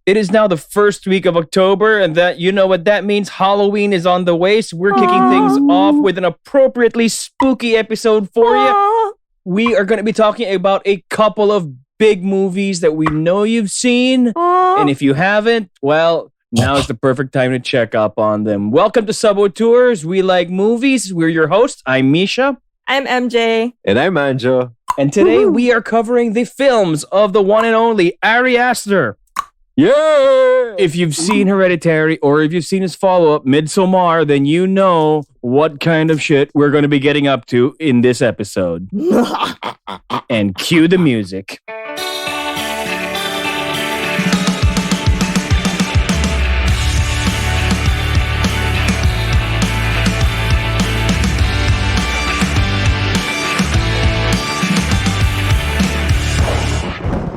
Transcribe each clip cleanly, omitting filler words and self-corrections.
It is now the first week of October, and that you know what that means. Halloween is on the way, so we're kicking things off with an appropriately spooky episode for you. We are going to be talking about a couple of big movies that we know you've seen, and if you haven't, well, now is the perfect time to check up on them. Welcome to Sub-Auteurs. We like movies. We're your hosts. I'm Misha. I'm MJ. And I'm Anjo. And today we are covering the films of the one and only Ari Aster. Yeah! If you've seen Hereditary or if you've seen his follow-up, Midsommar, then you know what kind of shit we're going to be getting up to in this episode. And cue the music.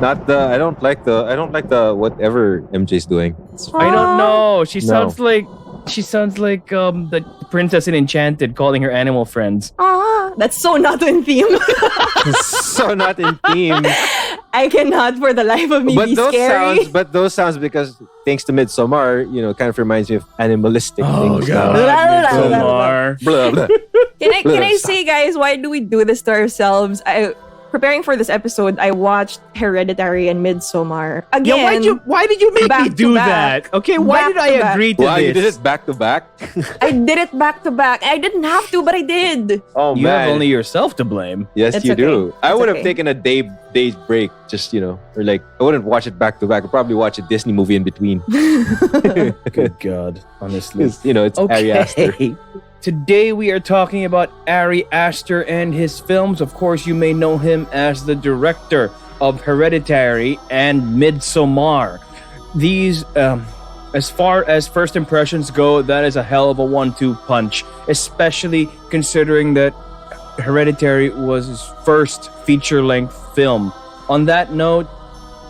I don't like the whatever MJ's doing. I don't know. She sounds like the princess in Enchanted calling her animal friends. That's so not in theme. So not in theme. I cannot for the life of me be scary. Those sounds because thanks to Midsommar, kind of reminds me of animalistic things. God, Midsommar. Blah, blah. Can I say, guys, why do we do this to ourselves? Preparing for this episode, I watched Hereditary and Midsommar again. Yeah, why did you make me do that? Okay, why did I agree to this? You did it back to back? I did it back to back. I didn't have to, but I did. Oh, you have only yourself to blame. Yes, It's you okay. do. I would have okay. taken a day's break, just or like I wouldn't watch it back to back. I'd probably watch a Disney movie in between. Good God, honestly. It's Ari Aster. Today we are talking about Ari Aster and his films. Of course, you may know him as the director of Hereditary and Midsommar. These, as far as first impressions go, that is a hell of a 1-2 punch, especially considering that Hereditary was his first feature-length film. On that note,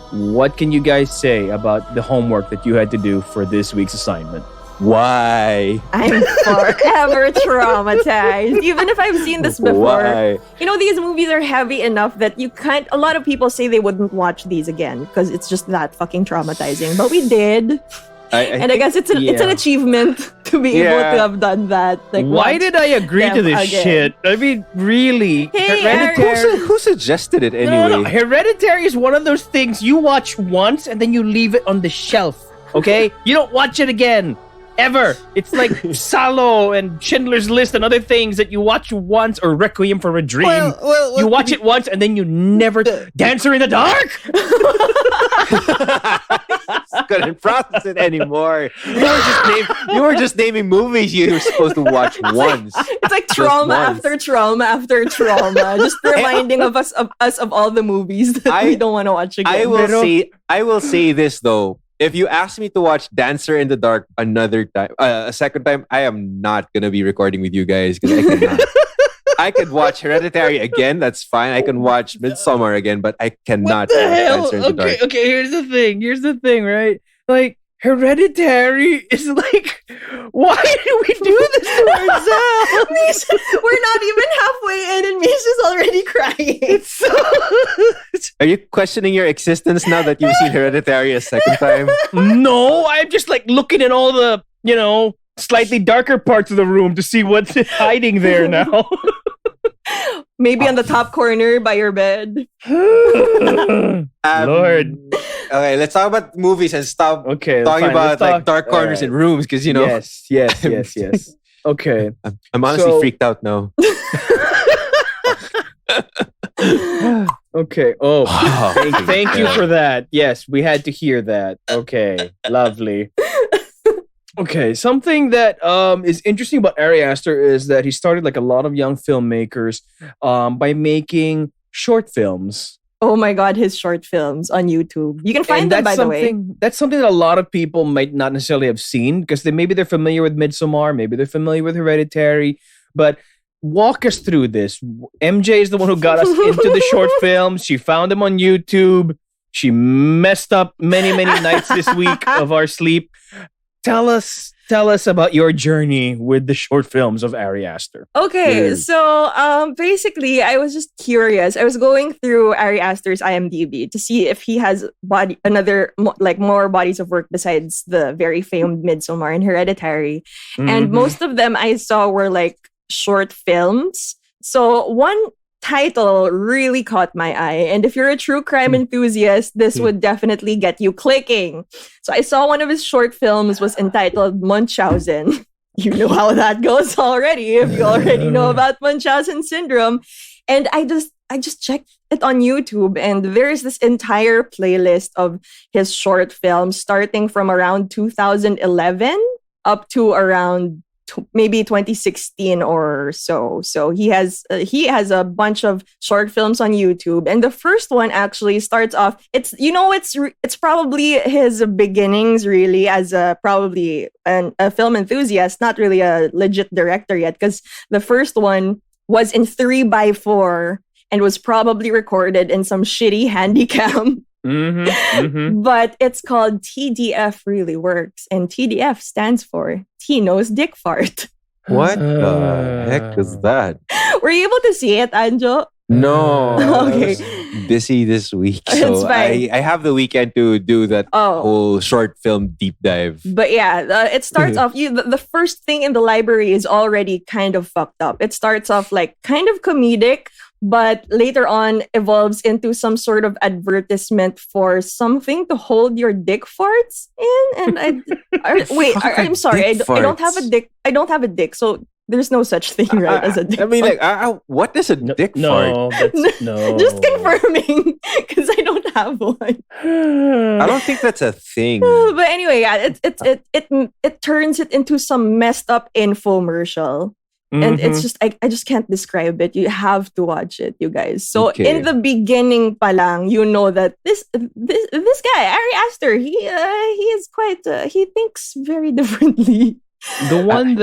what can you guys say about the homework that you had to do for this week's assignment? Why? I'm forever traumatized. Even if I've seen this before. Why? These movies are heavy enough that you can't. A lot of people say they wouldn't watch these again because it's just that fucking traumatizing. But we did. I guess it's an achievement to be able to have done that. Like, why did I agree to this again. shit? I mean, really? Hey, Hereditary. Who suggested it anyway? No. Hereditary is one of those things you watch once and then you leave it on the shelf. Okay? You don't watch it again. Ever. It's like Salo and Schindler's List and other things that you watch once, or Requiem for a Dream. Well, you watch it once and then you never... Dancer in the Dark? Couldn't process it anymore. You were just naming movies you were supposed to watch once. It's like trauma after trauma after trauma, just reminding of us of all the movies that we don't want to watch again. I will say this though. If you ask me to watch Dancer in the Dark another time, a second time, I am not gonna be recording with you guys because I cannot. I could watch Hereditary again. That's fine. I can watch Midsommar again, but I cannot watch Dancer in the Dark. Okay. Here's the thing, right? Like, Hereditary is like, why do we do this to ourselves? Misha, we're not even halfway in and Misha's already crying. It's so... Are you questioning your existence now that you've seen Hereditary a second time? No, I'm just like looking at all the, slightly darker parts of the room to see what's hiding there now. Maybe on the top corner by your bed. Lord. Okay, let's talk about movies and stop talking fine. about like dark corners in rooms because Yes. Okay. I'm honestly freaked out now. Okay. Oh, thank you for that. Yes, we had to hear that. Okay, lovely. Okay, something that is interesting about Ari Aster is that he started like a lot of young filmmakers by making short films. Oh my God, his short films on YouTube. You can find them, by the way. That's something that a lot of people might not necessarily have seen because maybe they're familiar with Midsommar, maybe they're familiar with Hereditary, but walk us through this. MJ is the one who got us into the short films. She found them on YouTube. She messed up many nights this week of our sleep. Tell us tell us about your journey with the short films of Ari Aster. Okay, so basically, I was just curious. I was going through Ari Aster's IMDb to see if he has more bodies of work besides the very famed Midsommar and Hereditary. And most of them I saw were like short films. So one title really caught my eye. And if you're a true crime enthusiast, this would definitely get you clicking. So I saw one of his short films was entitled Munchausen. You know how that goes already if you already know about Munchausen syndrome. And I just checked it on YouTube, and there's this entire playlist of his short films starting from around 2011 up to around maybe 2016 or so. So he has a bunch of short films on YouTube, and the first one actually starts off. It's probably his beginnings really as a film enthusiast, not really a legit director yet, because the first one was in 3x4 and was probably recorded in some shitty handycam. But it's called TDF Really Works, and TDF stands for Tino's Dick Fart. What the heck is that? Were you able to see it, Anjo? No. Okay. I was busy this week, It's so fine. I have the weekend to do that whole short film deep dive. But yeah, it starts off. The first thing in the library is already kind of fucked up. It starts off like kind of comedic, but later on evolves into some sort of advertisement for something to hold your dick farts in. And I'm sorry, I don't have a dick. I don't have a dick, so there's no such thing, right? As a dick. I mean, like, what is a dick fart? No. Just confirming, because I don't have one. I don't think that's a thing. But anyway, yeah, it turns it into some messed up infomercial. And it's just, I just can't describe it. You have to watch it, you guys. So in the beginning palang, you know that this guy, Ari Aster, he is quite, he thinks very differently. The one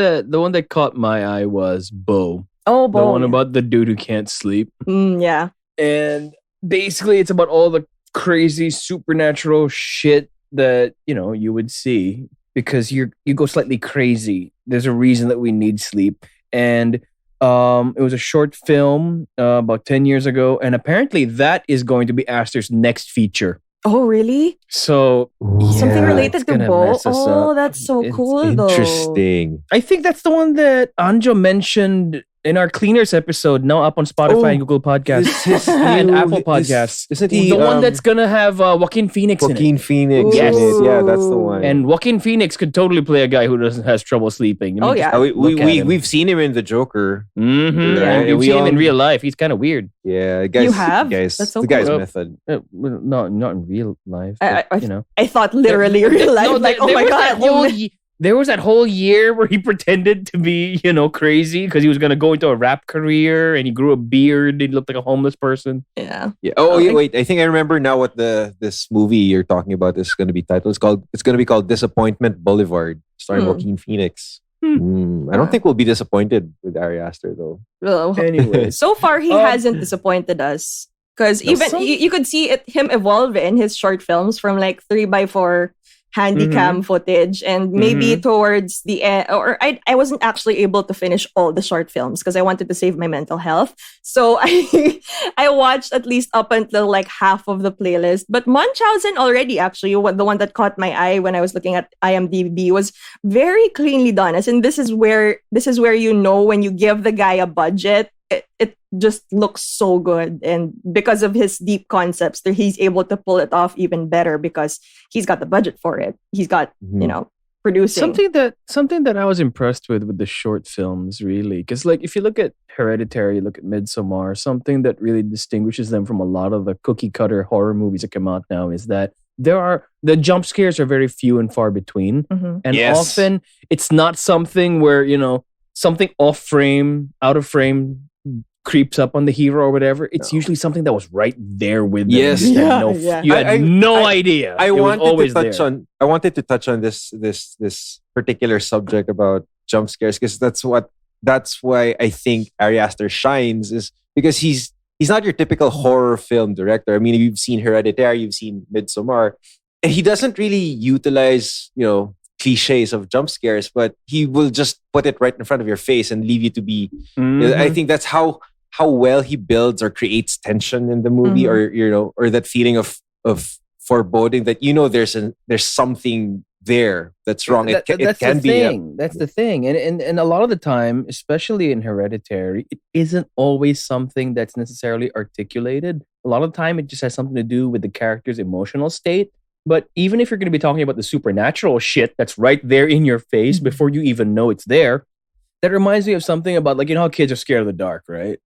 that caught my eye was Bo. Oh, Bo. The one about the dude who can't sleep. Yeah. And basically it's about all the crazy supernatural shit that, you would see because you go slightly crazy. There's a reason that we need sleep. And it was a short film about 10 years ago. And apparently that is going to be Aster's next feature. Oh, really? So something related to Bo? Oh, up. that's so cool, Interesting. I think that's the one that Anjo mentioned in our Cleaners episode, now up on Spotify and Google Podcasts and Apple Podcasts. Isn't he the one that's gonna have Joaquin Phoenix in it? Joaquin Phoenix Yes. in it. Yeah, that's the one. And Joaquin Phoenix could totally play a guy who has trouble sleeping. Oh, yeah. We've seen him in The Joker. Mm-hmm. Right? We've seen him in real life. He's kind of weird. Yeah, guys. You have? Guys, That's so the guy's cool. method. Not in real life. I thought literally real life. No, like, oh my God. There was that whole year where he pretended to be, crazy because he was going to go into a rap career and he grew a beard. He looked like a homeless person. Yeah. Oh, wait. I think I remember now what this movie you're talking about is going to be titled. It's going to be called Disappointment Boulevard, starring Joaquin Phoenix. I don't think we'll be disappointed with Ari Aster though. Well, anyway, so far he hasn't disappointed us because you could see him evolve in his short films from like 3x4 handycam footage, and maybe towards the end, or I wasn't actually able to finish all the short films because I wanted to save my mental health. So I watched at least up until like half of the playlist. But Munchausen already, actually, the one that caught my eye when I was looking at IMDb, was very cleanly done. As in, this is where when you give the guy a budget, it just looks so good, and because of his deep concepts, he's able to pull it off even better because he's got the budget for it. He's got producing something that I was impressed with the short films, really, because like if you look at Hereditary, look at Midsommar, something that really distinguishes them from a lot of the cookie cutter horror movies that come out now is that the jump scares are very few and far between, and often it's not something where something off frame, out of frame creeps up on the hero or whatever. It's usually something that was right there with them. Yes. You had no idea. I wanted to touch on this particular subject about jump scares because that's why I think Ari Aster shines, is because he's not your typical horror film director. I mean, you've seen Hereditary, you've seen Midsommar, and he doesn't really utilize cliches of jump scares, but he will just put it right in front of your face and leave you to be. I think that's how well he builds or creates tension in the movie, or that feeling of foreboding that there's something there that's wrong. That's the thing, and a lot of the time, especially in Hereditary, it isn't always something that's necessarily articulated. A lot of the time, it just has something to do with the character's emotional state. But even if you're going to be talking about the supernatural shit that's right there in your face before you even know it's there, that reminds me of something about, like, how kids are scared of the dark, right?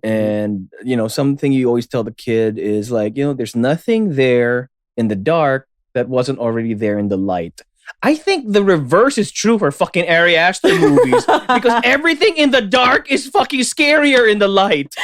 And something you always tell the kid is like, there's nothing there in the dark that wasn't already there in the light. I think the reverse is true for fucking Ari Aster movies because everything in the dark is fucking scarier in the light.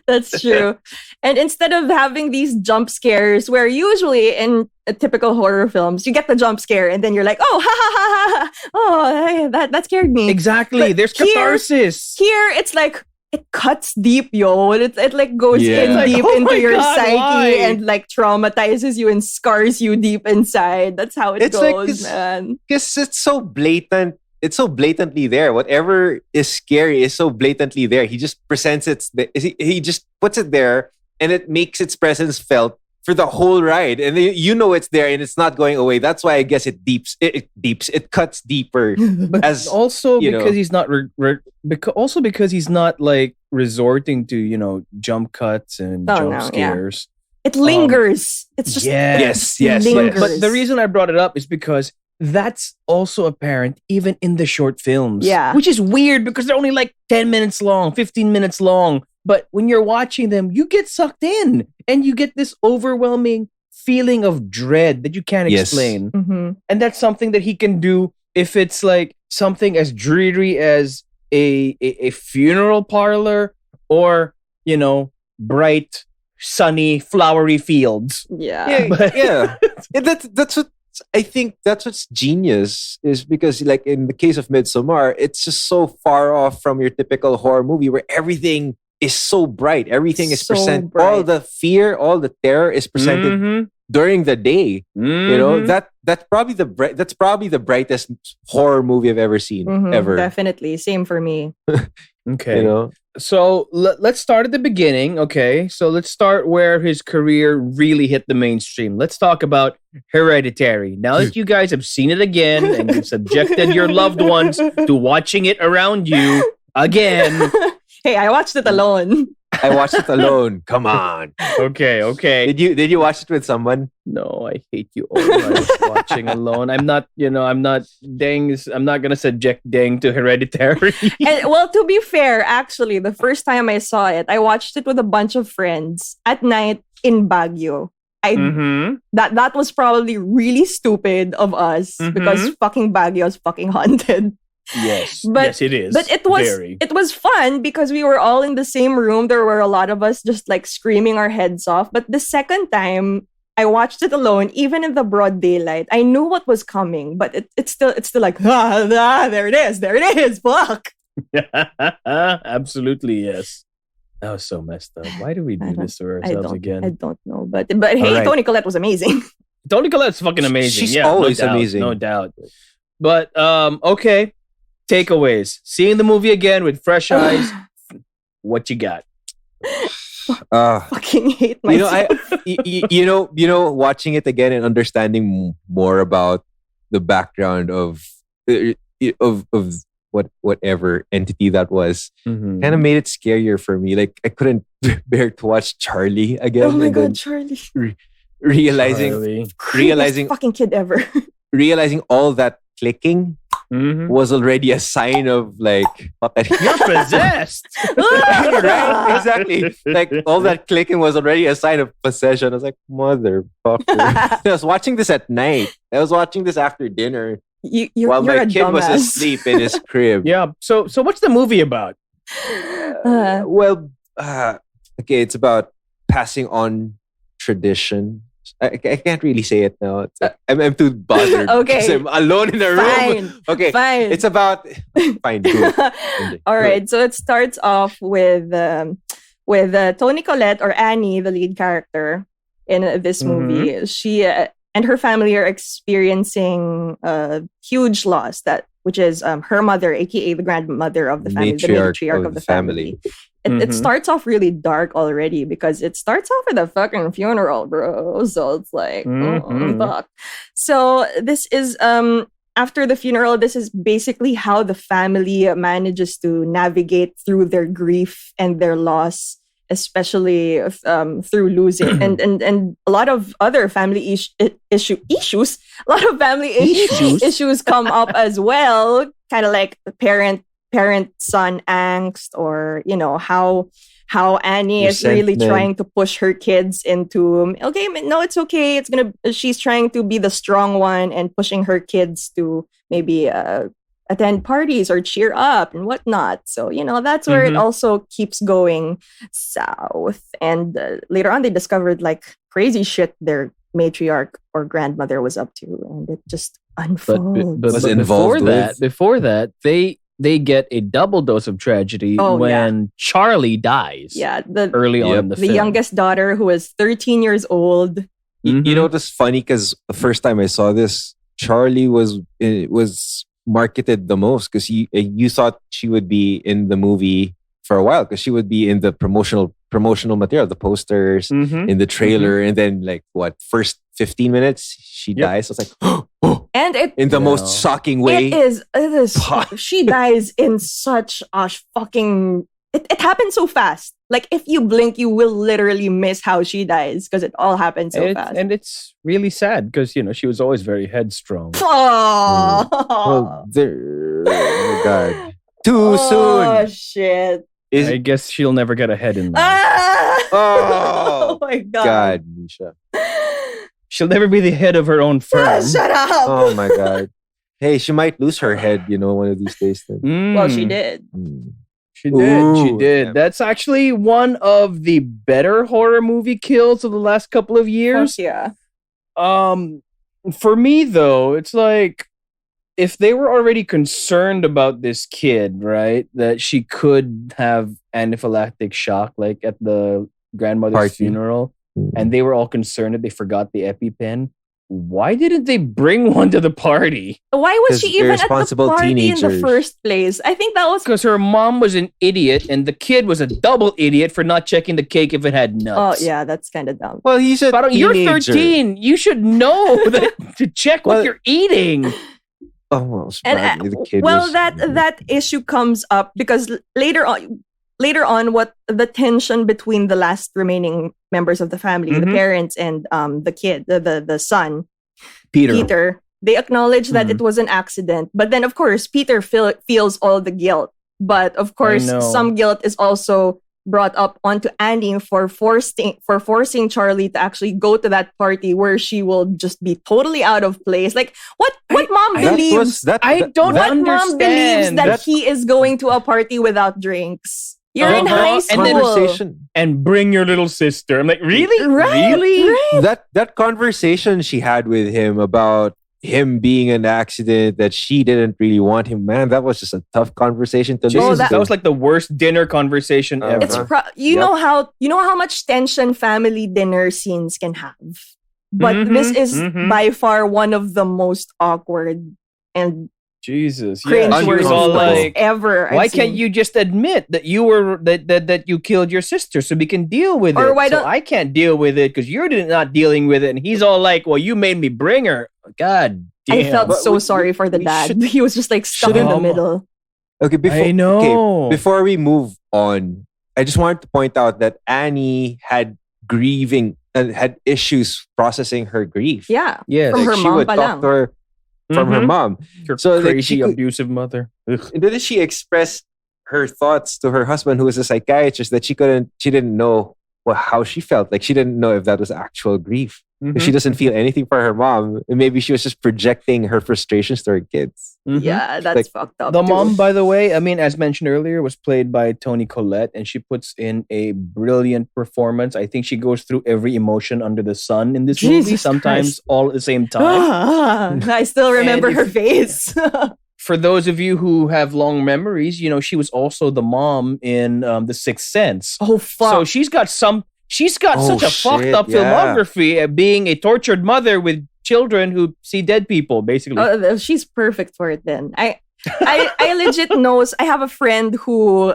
That's true. And instead of having these jump scares where usually in typical horror films, you get the jump scare and then you're like, oh, ha, ha, ha, ha. Oh, that scared me. Exactly. But there's catharsis. Here, it's like, it cuts deep, yo. It like goes in deep into your psyche and like traumatizes you and scars you deep inside. That's how it goes, man. Because it's so blatant. It's so blatantly there. Whatever is scary is so blatantly there. He just presents it. He just puts it there, and it makes its presence felt for the whole ride, and it's there, and it's not going away. That's why I guess it deeps. It cuts deeper. But as also because he's not because he's not like resorting to jump cuts and jump scares. Yeah. It lingers. It's just yes. Lingers. But the reason I brought it up is because that's also apparent even in the short films. Yeah, which is weird because they're only like 10 minutes long, 15 minutes long. But when you're watching them, you get sucked in and you get this overwhelming feeling of dread that you can't explain. And that's something that he can do if it's like something as dreary as a funeral parlor or, bright, sunny, flowery fields. Yeah. That's what I think. That's what's genius is because, like in the case of Midsommar, it's just so far off from your typical horror movie where everything is so bright. Everything is presented. All the fear, all the terror is presented during the day. That's probably the brightest horror movie I've ever seen. Ever. Definitely. Same for me. Okay. So let's start at the beginning. Okay. So let's start where his career really hit the mainstream. Let's talk about Hereditary. Now that you guys have seen it again and you've subjected your loved ones to watching it around you again. Hey, I watched it alone. I watched it alone. Come on. Okay. Did you watch it with someone? No, I hate you all. I was watching alone. I'm not gonna subject Deng to Hereditary. And well, to be fair, actually, the first time I saw it, I watched it with a bunch of friends at night in Baguio. That was probably really stupid of us because fucking Baguio is fucking haunted. Yes, it is. But it was fun because we were all in the same room. There were a lot of us just like screaming our heads off. But the second time I watched it alone, even in the broad daylight, I knew what was coming. But it's still like there it is, fuck. Absolutely, yes. That was so messed up. Why do we do this to ourselves again? I don't know. But hey, right. Toni Collette was amazing. Toni Collette's fucking amazing. She's always amazing. No doubt. But okay. Takeaways. Seeing the movie again with fresh eyes. What you got? Fucking hate myself. Watching it again and understanding more about the background of whatever entity that was, kind of made it scarier for me. Like I couldn't bear to watch Charlie again. Oh my god, Charlie! Realizing fucking kid ever. Realizing all that clicking was already a sign of like you're possessed. Right? Exactly. Like all that clicking was already a sign of possession. I was like, motherfucker. I was watching this at night. I was watching this after dinner while my kid was asleep in his crib. Yeah. So what's the movie about? Okay, it's about passing on tradition. I can't really say it now. I'm too bothered. Okay. Because I'm alone in a room. Okay. Fine. It's about... Fine. Good. All right. So it starts off with Toni Collette or Annie, the lead character in this movie. She and her family are experiencing a huge loss, which is her mother, aka the grandmother of the family, the matriarch of the family. It starts off really dark already because it starts off with a fucking funeral, bro. So it's like, fuck. So this is after the funeral, this is basically how the family manages to navigate through their grief and their loss, especially through losing and a lot of other family issues. A lot of family issues come up as well, kind of like the parent-son angst, or how Annie is really trying to push her kids into, okay, no, it's okay. She's trying to be the strong one and pushing her kids to maybe attend parties or cheer up and whatnot. So, that's where it also keeps going south. And later on, they discovered like crazy shit their matriarch or grandmother was up to, and it just unfolds. But before that, they get a double dose of tragedy when Charlie dies. Yeah, early on in the film. The youngest daughter, who was 13 years old. You know what's funny? Because the first time I saw this, Charlie was marketed the most because you thought she would be in the movie for a while because she would be in the promotional material, the posters, in the trailer, and then like first 15 minutes she dies. So it's like and it in the most shocking way. It is. She dies in such a fucking. It happens so fast. Like if you blink, you will literally miss how she dies because it all happens so fast. And it's really sad because she was always very headstrong. Oh, oh my God! Too soon. Oh shit! I guess she'll never get ahead in life. Oh my God, Misha. She'll never be the head of her own firm. Shut up! Oh my God! Hey, she might lose her head, one of these days. Then. Well, she did. She did. Yeah. That's actually one of the better horror movie kills of the last couple of years. Yeah. For me though, it's like if they were already concerned about this kid, right, that she could have anaphylactic shock, like at the grandmother's funeral, and they were all concerned that they forgot the EpiPen. Why didn't they bring one to the party? Why was she even at the party in the first place? I think that was because her mom was an idiot and the kid was a double idiot for not checking the cake if it had nuts. Oh, yeah, that's kind of dumb. Well, he's a teenager. You're 13. You should know to check what you're eating. Almost. That issue comes up because later on, what the tension between the last remaining members of the family, the parents and the kid, the son, Peter, they acknowledge that it was an accident. But then, of course, Peter feels all the guilt. But of course, some guilt is also brought up onto Annie for forcing Charlie to actually go to that party where she will just be totally out of place. Like what mom believes? What mom believes that he is going to a party without drinks? You're in high school. And bring your little sister. I'm like, really? Right, really? Right. That conversation she had with him about him being an accident, that she didn't really want him, man, that was just a tough conversation to listen to. That was like the worst dinner conversation ever. It's know how much tension family dinner scenes can have. But this is by far one of the most awkward and Jesus, cringe ever. Why can't you just admit that you were that you killed your sister so we can deal with it? I can't deal with it because you're not dealing with it, and he's all like, "Well, you made me bring her." God damn! I felt sorry for the dad. He was just like stuck in the middle. Okay, before we move on, I just wanted to point out that Annie had grieving and had issues processing her grief. Yeah, from her mom. Talk to her from her mom. Her crazy, abusive mother. And then she expressed her thoughts to her husband, who was a psychiatrist, that she didn't know how she felt. Like she didn't know if that was actual grief. She doesn't feel anything for her mom. And maybe she was just projecting her frustrations to her kids. Yeah, that's fucked up. The mom, by the way, I mean, as mentioned earlier, was played by Toni Collette, and she puts in a brilliant performance. I think she goes through every emotion under the sun in this movie, sometimes all at the same time. I still remember her face. For those of you who have long memories, she was also the mom in The Sixth Sense. Oh, fuck. So she's got such a fucked up filmography, being a tortured mother with children who see dead people, basically. She's perfect for it then. I legit knows. I have a friend who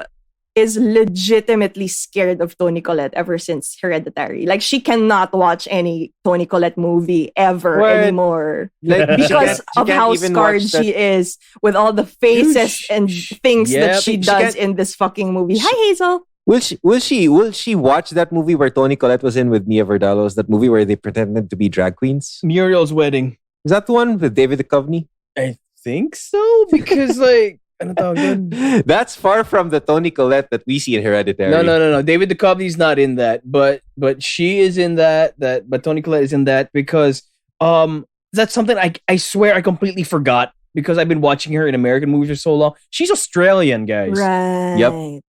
is legitimately scared of Toni Collette ever since Hereditary. Like, she cannot watch any Toni Collette movie ever anymore. Like, because of how scarred she is with all the faces and things that she does in this fucking movie. Hi, Hazel. Will she watch that movie where Toni Collette was in with Mia Vardalos? That movie where they pretended to be drag queens? Muriel's Wedding. Is that the one with David Duchovny? I think so, because like that's far from the Toni Collette that we see in Hereditary. No. David Duchovny's not in that, but she is in that. But Toni Collette is in that because that's something I swear I completely forgot because I've been watching her in American movies for so long. She's Australian, guys. Right. Yep.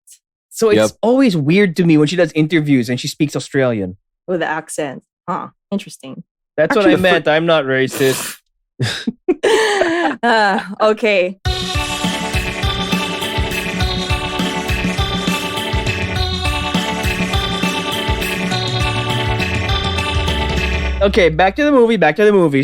So it's always weird to me when she does interviews and she speaks Australian with the accent. Huh. Interesting. That's actually, what I meant. I'm not racist. Okay. Okay, back to the movie.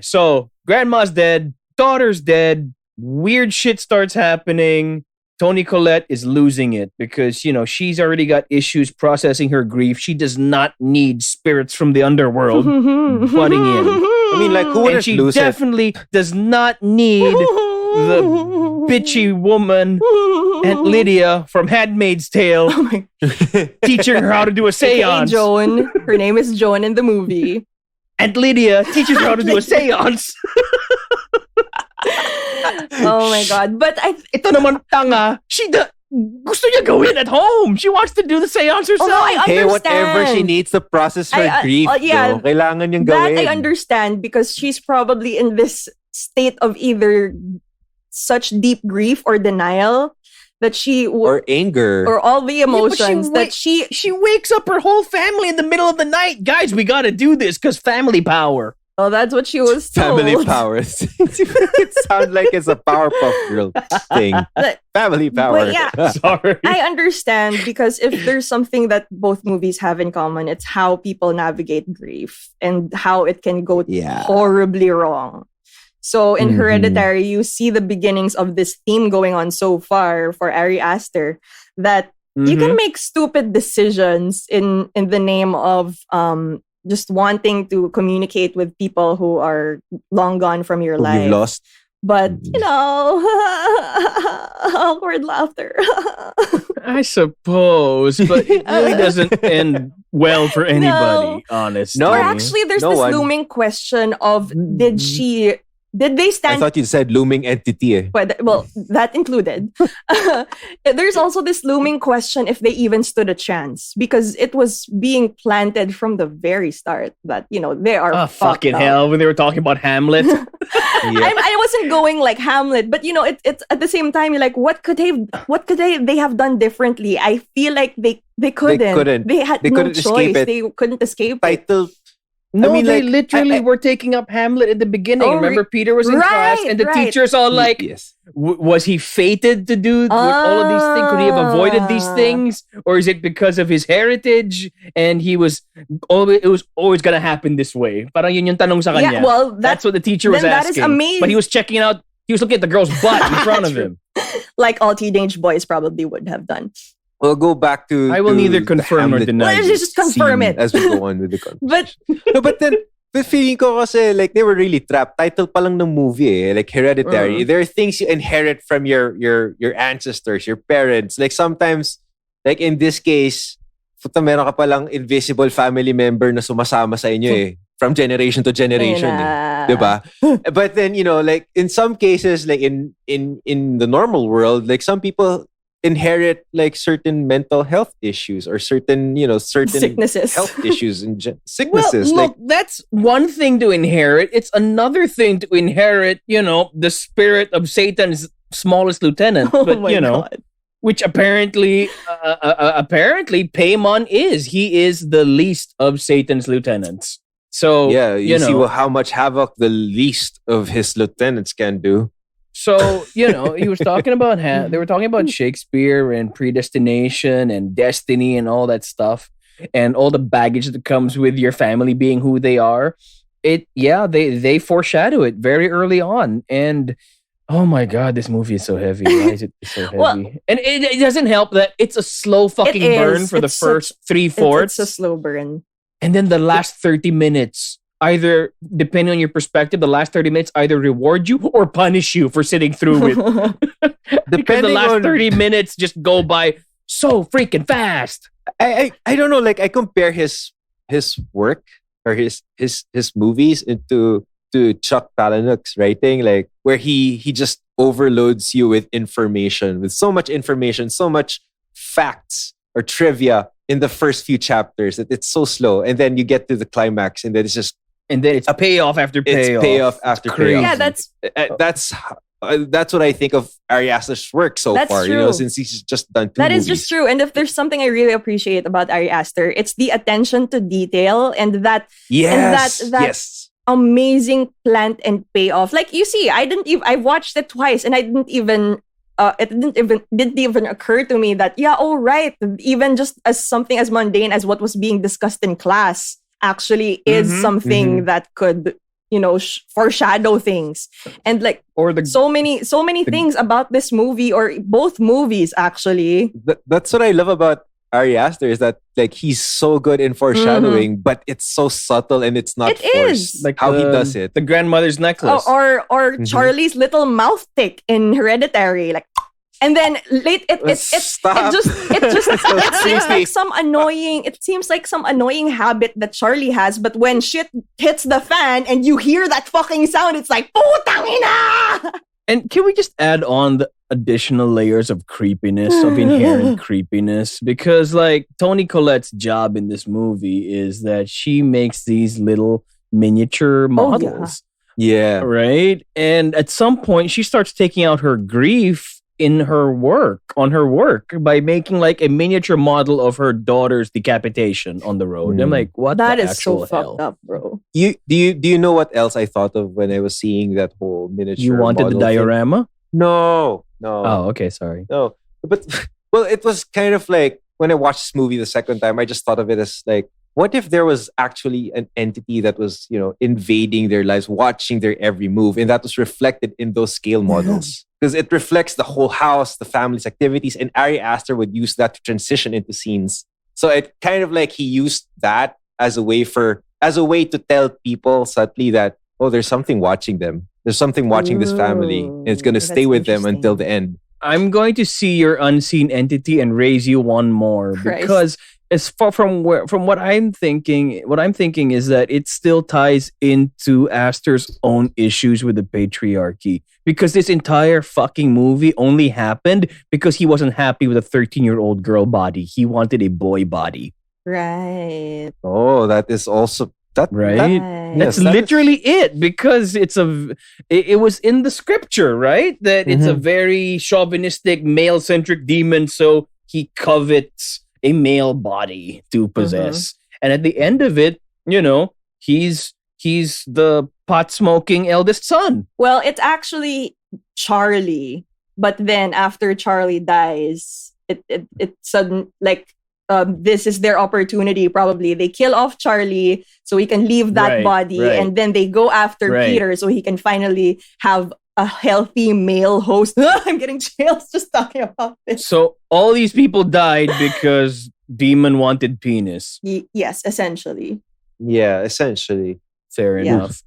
So grandma's dead, daughter's dead, weird shit starts happening. Toni Collette is losing it because, she's already got issues processing her grief. She does not need spirits from the underworld butting in. I mean, like, who would she definitely does not need the bitchy woman Aunt Lydia from Handmaid's Tale teaching her how to do a seance. Joan. Her name is Joan in the movie. Aunt Lydia teaches her how to do a seance. Oh my God. But ito naman tanga. Gusto niya gawin at home. She wants to do the seance herself. I understand. Hey, whatever she needs to process her grief, kailangan niyang gawin. That I understand because she's probably in this state of either such deep grief or denial that or anger or all the emotions that she wakes up her whole family in the middle of the night. Guys, we got to do this because family power. Oh, that's what she was told. Family power. It sounds like it's a Powerpuff Girl thing. Family power. But yeah, sorry. I understand because if there's something that both movies have in common, it's how people navigate grief and how it can go horribly wrong. So in Hereditary, you see the beginnings of this theme going on so far for Ari Aster that you can make stupid decisions in the name of just wanting to communicate with people who are long gone from your life. You've lost. But, awkward laughter. I suppose, but it really doesn't end well for anybody, honestly. No, actually, there's this looming question of did they stand... I thought you said looming entity. Well, that included. There's also this looming question if they even stood a chance because it was being planted from the very start that, they are fucking hell when they were talking about Hamlet. I wasn't going like Hamlet, but, it's at the same time, you're like, what could they have done differently? I feel like they couldn't. They had no choice. They couldn't escape it. No, they literally were taking up Hamlet in the beginning. Remember, Peter was in class, and the teacher's all like, was he fated to do all of these things? Could he have avoided these things? Or is it because of his heritage? And it was always going to happen this way. Parang yun yung tanong sa kanya. Yeah, well, that's what the teacher was asking. That is amazing. But he was checking out, he was looking at the girl's butt in front of him. Like all teenage boys probably would have done. We'll go back to... I will neither confirm or deny. Let's just confirm it. As we go on with the conversation. But then, the feeling ko kasi, like, they were really trapped. Title pa lang ng movie, like Hereditary. There are things you inherit from your ancestors, your parents. Like, sometimes, like in this case, meron ka palang invisible family member na sumasama sa inyo from generation to generation. Diba? But then, like, in some cases, like in the normal world, like, some people inherit like certain mental health issues or certain sicknesses, health issues and sicknesses. Well, look, that's one thing to inherit. It's another thing to inherit, the spirit of Satan's smallest lieutenant. But God. Which apparently Paimon is. He is the least of Satan's lieutenants. So you see how much havoc the least of his lieutenants can do. So, he was talking about they were talking about Shakespeare and predestination and destiny and all that stuff and all the baggage that comes with your family being who they are. they foreshadow it very early on. And oh my god, this movie is so heavy. Why is it so heavy? Well, and it doesn't help that it's a slow fucking burn for the first 3/4. It's a slow burn. And then the last 30 minutes, either, depending on your perspective, the last 30 minutes either reward you or punish you for sitting through it. Because the last 30 minutes just go by so freaking fast. I don't know, like I compare his work or his movies to Chuck Palahniuk's writing, like where he just overloads you with information, with so much information, so much facts or trivia in the first few chapters that it's so slow, and then you get to the climax, and then it's just a payoff after payoff. It's payoff after payoff. Yeah, that's what I think of Ari Aster's work so far. True. You know, since he's just done 2 That movies. is just true. And if there's something I really appreciate about Ari Aster, it's the attention to detail and that amazing plant and payoff. Like you see, I watched it twice and I didn't even it didn't even occur to me that even just as something as mundane as what was being discussed in class actually is something that could foreshadow things. And like so many things about this movie, or both movies actually. That's what I love about Ari Aster, is that like he's so good in foreshadowing, but it's so subtle and it's not forced. Like how he does it. The grandmother's necklace. Or Charlie's little mouth tick in Hereditary. Like, and then it seems like some annoying habit that Charlie has, but when shit hits the fan and you hear that fucking sound, it's like putang ina! And can we just add on the additional layers of creepiness, of inherent creepiness? Because like Toni Collette's job in this movie is that she makes these little miniature models. Yeah. Right? And at some point she starts taking out her grief on her work by making like a miniature model of her daughter's decapitation on the road. I'm like, what? That the is actual so hell? fucked up, bro. Do you know what else I thought of when I was seeing that whole miniature? You wanted the model diorama? thing? No. Oh, okay, sorry. No, but well, it was kind of like when I watched this movie the second time, I just thought of it as like, what if there was actually an entity that was, invading their lives, watching their every move, and that was reflected in those scale models? Because it reflects the whole house, the family's activities, and Ari Aster would use that to transition into scenes. So it kind of like he used that as a way to tell people subtly that, oh, there's something watching them. There's something watching this family, and it's going to stay with them until the end. I'm going to see your unseen entity and raise you one more. Christ. Because as far from what I'm thinking is that it still ties into Aster's own issues with the patriarchy. Because this entire fucking movie only happened because he wasn't happy with a 13-year-old girl body. He wanted a boy body. Right. Oh, that is also that. Right. That's literally it. Because it was in the scripture, right? That it's a very chauvinistic, male-centric demon. So he covets a male body to possess. And at the end of it, he's the pot-smoking eldest son. Well, it's actually Charlie, but then after Charlie dies, it sudden like this is their opportunity. Probably they kill off Charlie so he can leave that body, and then they go after Peter so he can finally have a healthy male host. I'm getting chills just talking about this. So all these people died because Demon wanted penis. Yes, essentially. Yeah, essentially. Fair enough.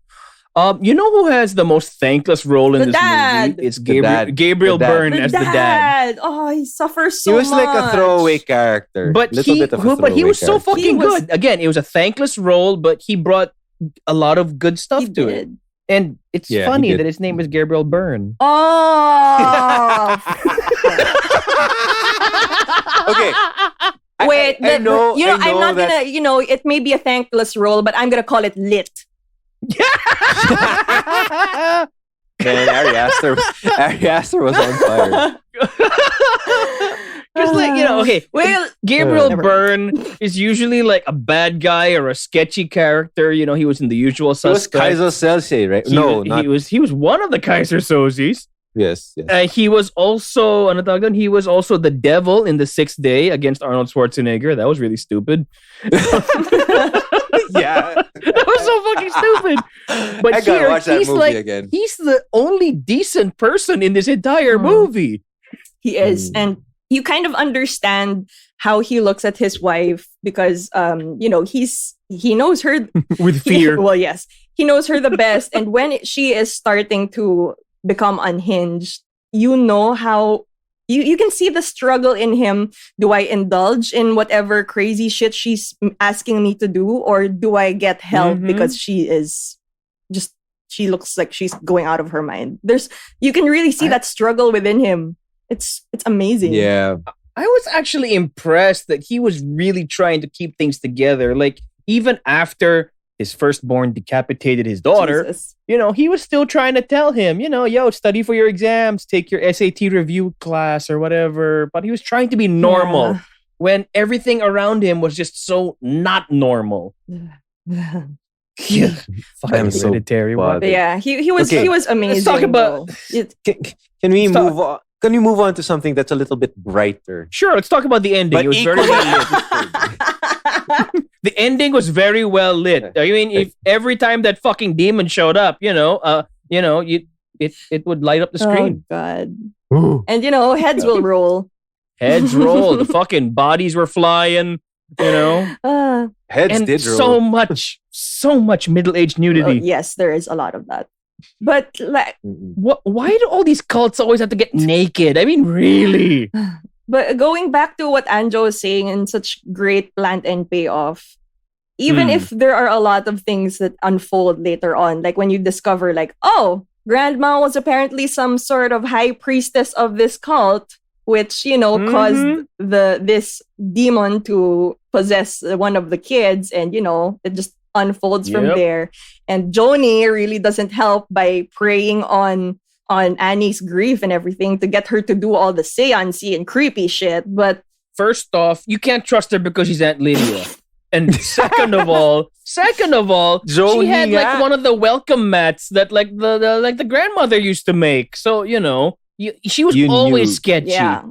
You know who has the most thankless role in this movie? It's Gabriel Byrne as the dad. Oh, he suffers so much. He was like a throwaway character. But he was so fucking good. Again, it was a thankless role, but he brought a lot of good stuff to it. And it's funny that his name is Gabriel Byrne. Oh. Okay. Wait, I'm not gonna, it may be a thankless role, but I'm gonna call it lit. Man, Ari Aster was on fire. Because Gabriel Byrne is usually like a bad guy or a sketchy character. He was in The Usual Suspects. He was Kaiser Soze, right? He was one of the Kaiser Sozes. Yes. He was also the devil in The Sixth Day against Arnold Schwarzenegger. That was really stupid. Yeah. That was so fucking stupid. But I gotta here, watch that he's movie like, again. he's the only decent person in this entire movie. He is. And you kind of understand how he looks at his wife because, he knows her. With fear. Well, yes. He knows her the best. And when she is starting to become unhinged, you know how... You can see the struggle in him. Do I indulge in whatever crazy shit she's asking me to do? Or do I get help because she looks like she's going out of her mind? You can really see that struggle within him. It's amazing. Yeah. I was actually impressed that he was really trying to keep things together. Like, even after his firstborn decapitated his daughter, Jesus. He was still trying to tell him, study for your exams, take your SAT review class or whatever. But he was trying to be normal when everything around him was just so not normal. Fucking Hereditary. Yeah, he was amazing. Let's talk about... Can we move on? Can we move on to something that's a little bit brighter? Sure, let's talk about the ending. But it was very well lit. The ending was very well lit. I mean, if every time that fucking demon showed up, it would light up the screen. Oh God! And heads will roll. Heads roll. The fucking bodies were flying. Heads and did roll. So much middle-aged nudity. Yes, there is a lot of that. But like, why do all these cults always have to get naked? I mean, really? But going back to what Anjo was saying in such great plant and payoff, even if there are a lot of things that unfold later on, like when you discover like, oh, Grandma was apparently some sort of high priestess of this cult, which, caused this demon to possess one of the kids, and, it just unfolds from there. And Joni really doesn't help by preying on Annie's grief and everything to get her to do all the seance and creepy shit. But first off, you can't trust her because she's Aunt Lydia. And second of all, Joni, she had like one of the welcome mats that like the grandmother used to make. So she was always sketchy. Yeah.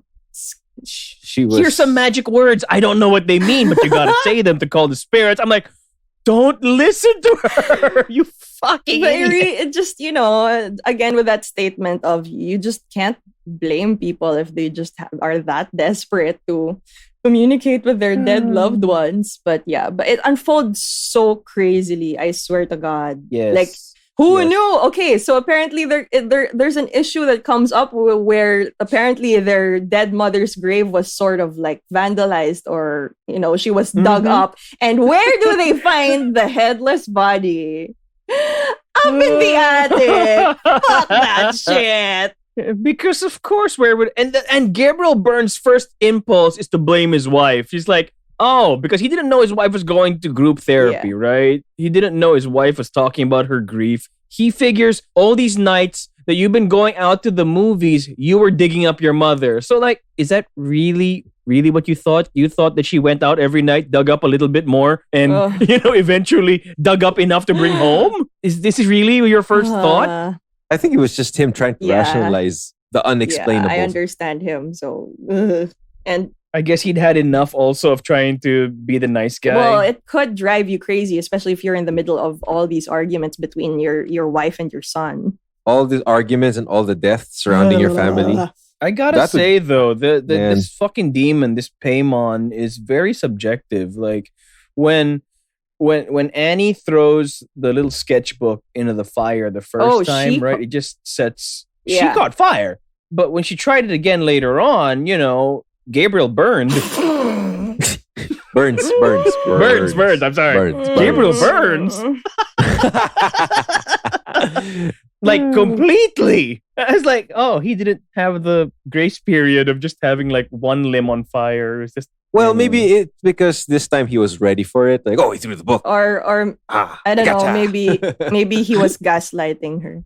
She was. Here's some magic words. I don't know what they mean, but you gotta say them to call the spirits. I'm like, don't listen to her. You fucking idiot. It just, again with that statement of you just can't blame people if they just are that desperate to communicate with their dead loved ones. But it unfolds so crazily. I swear to God. Yes. Like, who knew? Okay, so apparently there's an issue that comes up where apparently their dead mother's grave was sort of like vandalized, or she was dug up. And where do they find the headless body? Up in the attic. Fuck that shit. Because of course, where would and Gabriel Byrne's first impulse is to blame his wife. She's like, oh, because he didn't know his wife was going to group therapy, right? He didn't know his wife was talking about her grief. He figures all these nights that you've been going out to the movies, you were digging up your mother. So like, is that really what you thought? You thought that she went out every night, dug up a little bit more, and eventually dug up enough to bring home? Is this really your first thought? I think it was just him trying to rationalize the unexplainable. Yeah, I understand him. So, and I guess he'd had enough also of trying to be the nice guy. Well, it could drive you crazy, especially if you're in the middle of all these arguments between your wife and your son. All these arguments and all the death surrounding your family. I gotta say though, this fucking demon, this Paimon, is very subjective. Like when Annie throws the little sketchbook into the fire the first time, right? It just sets. She caught fire, but when she tried it again later on, Gabriel burned. Burns. I'm sorry. Gabriel burns. Like completely. I was like, oh, he didn't have the grace period of just having like one limb on fire. It was just maybe it's because this time he was ready for it. Like, he threw the book. Or I don't know, maybe he was gaslighting her.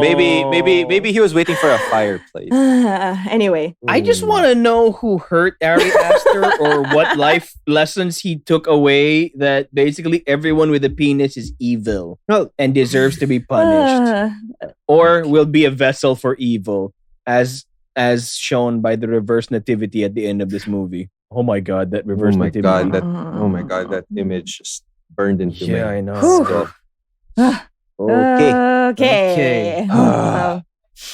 Maybe he was waiting for a fireplace. Anyway, I just want to know who hurt Ari Aster or what life lessons he took away that basically everyone with a penis is evil and deserves to be punished or will be a vessel for evil as shown by the reverse nativity at the end of this movie. Oh my god, that reverse Oh my god, multimedia. that image just burned into me. Yeah, I know. Okay. Okay.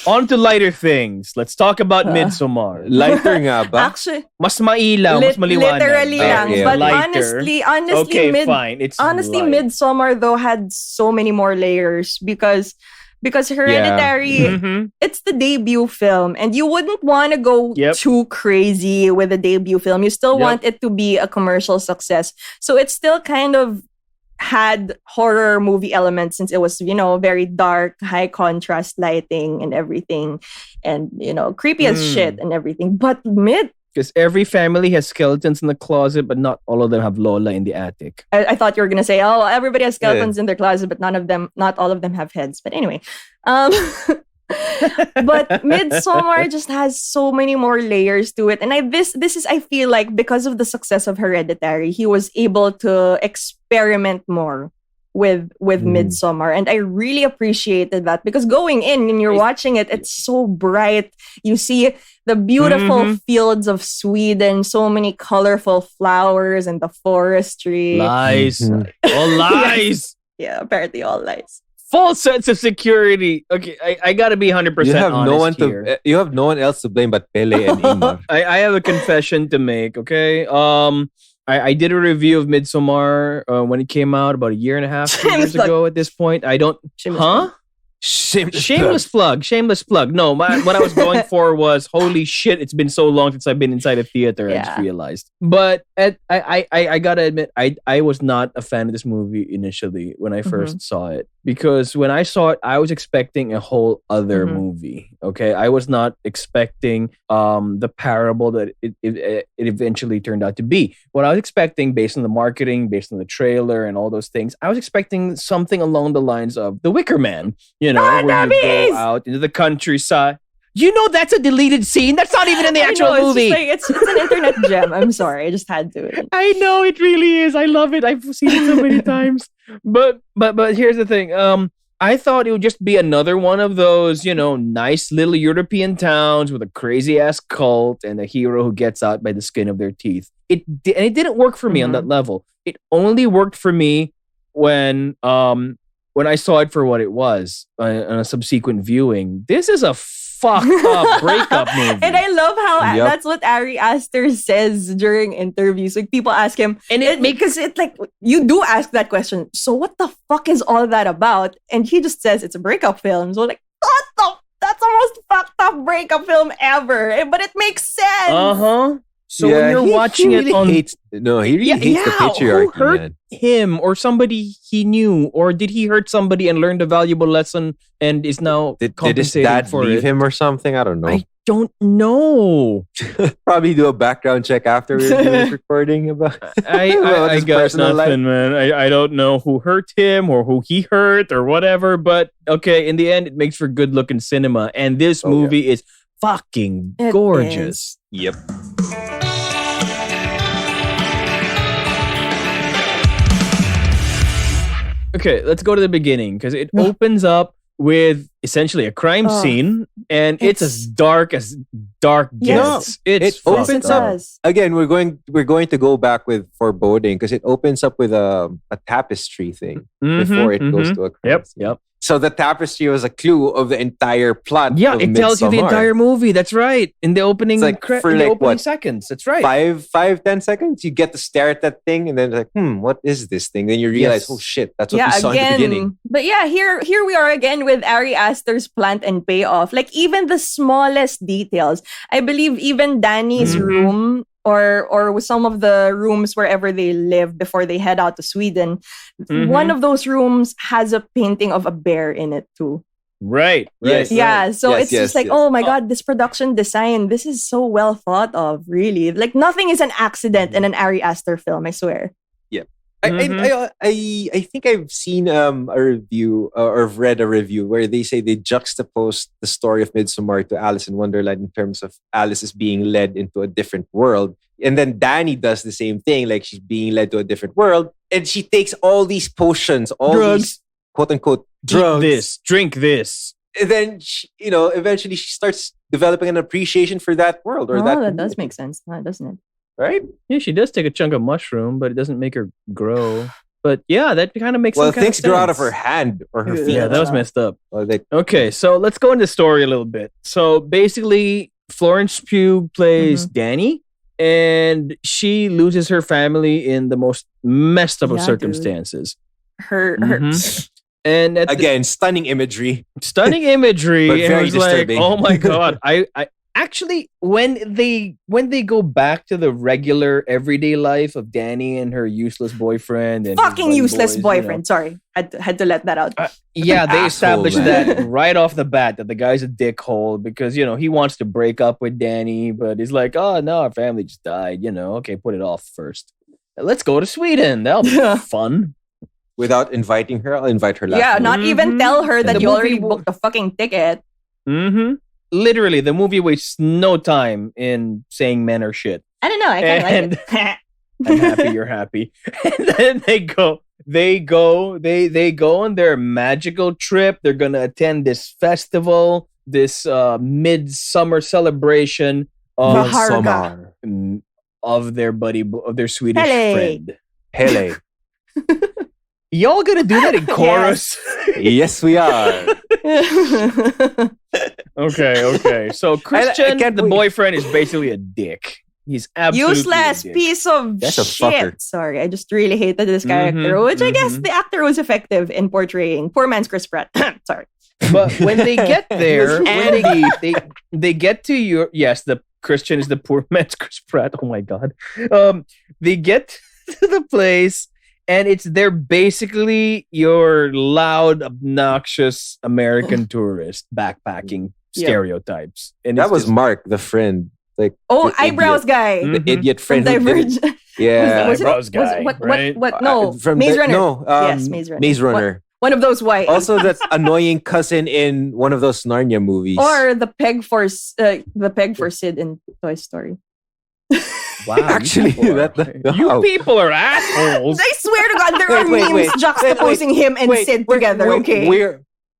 On to lighter things. Let's talk about Midsommar. Lighter nga ba? Actually, Mas mailaw, mas maliwanag. literally lang. yeah. But Lighter. honestly, Okay, fine. It's honestly, light. Midsommar though had so many more layers because Hereditary, Mhm. it's the debut film, and you wouldn't want to go Yep. too crazy with a debut film. You still Yep. want it to be a commercial success. So it still kind of had horror movie elements since it was, very dark, high contrast lighting and everything, and creepy as shit and everything. But Because every family has skeletons in the closet, but not all of them have Lola in the attic. I thought you were gonna say, oh, everybody has skeletons in their closet, but not all of them have heads. But anyway, but Midsommar just has so many more layers to it, and this is, I feel like, because of the success of Hereditary, he was able to experiment more with Midsommar, and I really appreciated that, because going in and you're watching it, it's so bright. You see the beautiful fields of Sweden, so many colorful flowers and the forestry. Lies. All lies. Yeah, apparently all lies. False sense of security. Okay, I gotta be 100% You have honest here. you have no one else to blame but Pele and Ingmar. I have a confession to make, okay? I did a review of Midsommar when it came out about a year and a half, 2 years ago at this point. I don't... Shameless plug. No, what I was going for was, holy shit, it's been so long since I've been inside a theater. I just realized. But I gotta admit, I was not a fan of this movie initially when I first saw it. Because when I saw it, I was expecting a whole other movie. Okay, I was not expecting the parable that it eventually turned out to be. What I was expecting, based on the marketing, based on the trailer, and all those things, I was expecting something along the lines of The Wicker Man. Where you go out into the countryside. That's a deleted scene. That's not even in the actual movie. It's an internet gem. I'm sorry, I just had to. I know, it really is. I love it. I've seen it so many times. But here's the thing. I thought it would just be another one of those, nice little European towns with a crazy ass cult and a hero who gets out by the skin of their teeth. And it didn't work for me on that level. It only worked for me when I saw it for what it was on a subsequent viewing. This is a fucked up breakup movie. And I love how that's what Ari Aster says during interviews. Like, people ask him, and because it, like, you do ask that question. So what the fuck is all that about? And he just says it's a breakup film. So like, that's the most fucked up breakup film ever. But it makes sense. So when you're watching it on... he really hates the patriarchy, who hurt man. him or somebody he knew? Or did he hurt somebody and learned a valuable lesson and is now Did his compensating dad for leave it? him or something? I don't know. I don't know. Probably do a background check after we do this recording about I his got personal nothing, man. I don't know who hurt him or who he hurt or whatever. But okay, in the end, it makes for good-looking cinema. And this movie is fucking gorgeous. Yep. Okay, let's go to the beginning, because it opens up with essentially a crime scene, and it's as dark gets. It opens up again. We're going to go back with foreboding, because it opens up with a tapestry thing before it goes to a crime scene. Yep. So the tapestry was a clue of the entire plot. Yeah, of it tells you the entire movie. That's right. In the opening, seconds. That's right. 5-10 seconds, you get to stare at that thing, and then like, what is this thing? Then you realize, oh shit, that's what we saw in the beginning. But yeah, here we are again with Ari Aster's plant and payoff. Like, even the smallest details. I believe even Danny's room, or with some of the rooms wherever they live before they head out to Sweden, one of those rooms has a painting of a bear in it too. Right. Yes. Yeah. So it's just like, yes. oh my God, this production design, this is so well thought of, really. Like, nothing is an accident in an Ari Aster film, I swear. Yeah. I think I've seen a review or I've read a review where they say they juxtapose the story of Midsommar to Alice in Wonderland in terms of Alice is being led into a different world. And then Dani does the same thing, like she's being led to a different world. And she takes all these potions, these quote unquote drugs. Drink this. And then, eventually she starts developing an appreciation for that world. Or that does make sense, doesn't it? right? Yeah, she does take a chunk of mushroom, but it doesn't make her grow. But yeah, that kind of makes well, some kind things of grow out sense. of her hand or her feet. Yeah, that was messed up. Well, Okay, so let's go into the story a little bit. So basically, Florence Pugh plays Danny, and she loses her family in the most messed up of circumstances. Her and again, stunning imagery. Stunning imagery. But very disturbing. Like, oh my god. I actually when they go back to the regular everyday life of Danny and her useless boyfriend and fucking useless boyfriend. Sorry. Had to let that out. Yeah, they established man. that right off the bat that the guy's a dickhole because he wants to break up with Danny, but he's like, oh no, our family just died, okay, put it off first. Let's go to Sweden. That'll be fun. Without inviting her, I'll invite her last Yeah, week. not even tell her that you already booked a fucking ticket. Literally, the movie wastes no time in saying men are shit. I don't know. I kind of like it. I'm happy you're happy. And then they go on their magical trip. They're gonna attend this festival, this midsummer celebration of their Swedish friend. Hele. Y'all gonna do that in chorus? Yes, we are. Okay. So Christian, the boyfriend, is basically a dick. He's absolutely useless piece of That's a shit. fucker. Sorry, I just really hated this character, which I guess the actor was effective in portraying. Poor man's Chris Pratt. Sorry. But when they get there, they get to the Christian is the poor man's Chris Pratt. Oh my god. They get to the place. And they're basically your loud, obnoxious American tourist backpacking stereotypes. And that was Mark, the friend. Like eyebrows guy. The idiot friend. Yeah. Eyebrows guy. What? No. Maze Runner. No. Yes, Maze Runner. Maze Runner. One of those white. Also, that annoying cousin in one of those Narnia movies. Or the peg for Sid in Toy Story. Wow, actually, you people are assholes. I swear to God, there are memes juxtaposing him and Sid together. Okay,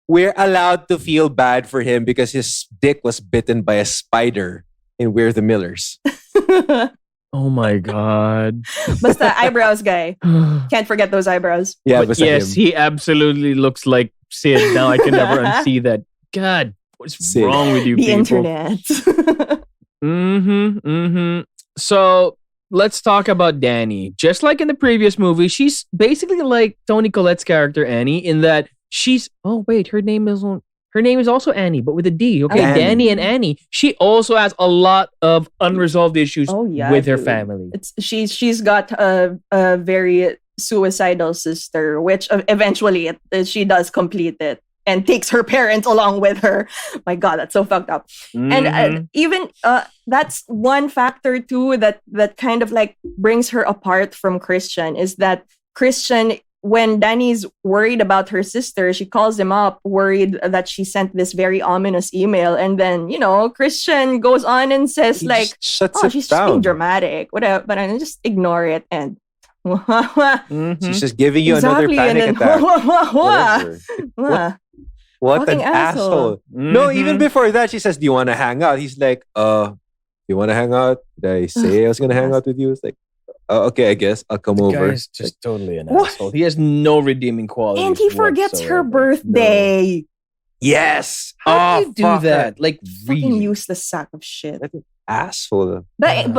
we're allowed to feel bad for him because his dick was bitten by a spider in We're the Millers. Oh my god! Basta eyebrows guy. Can't forget those eyebrows. Yeah, but yes, he absolutely looks like Sid. Now I can never unsee that. God, what's wrong with you people? The internet. So let's talk about Danny. Just like in the previous movie, she's basically like Toni Collette's character Annie in that she's. Oh wait, her name is also Annie, but with a D. Okay, Danny and Annie. She also has a lot of unresolved issues with her family. She's got a very suicidal sister, which eventually she does complete it. And takes her parents along with her. My God, that's so fucked up. And even that's one factor too that kind of like brings her apart from Christian is that Christian, when Danny's worried about her sister, she calls him up, worried that she sent this very ominous email. And then, Christian goes on and says she's just being dramatic. Whatever, but I just ignore it and she's just giving you another panic attack. What an asshole. No, even before that, she says, do you want to hang out? He's like, you want to hang out? Did I say I was going to hang out with you? It's like, okay, I guess I'll come over. Guy's just totally an asshole. He has no redeeming quality. And he forgets her birthday. No. Yes. How do you do that? Like, really? Fucking useless sack of shit. That's an asshole. But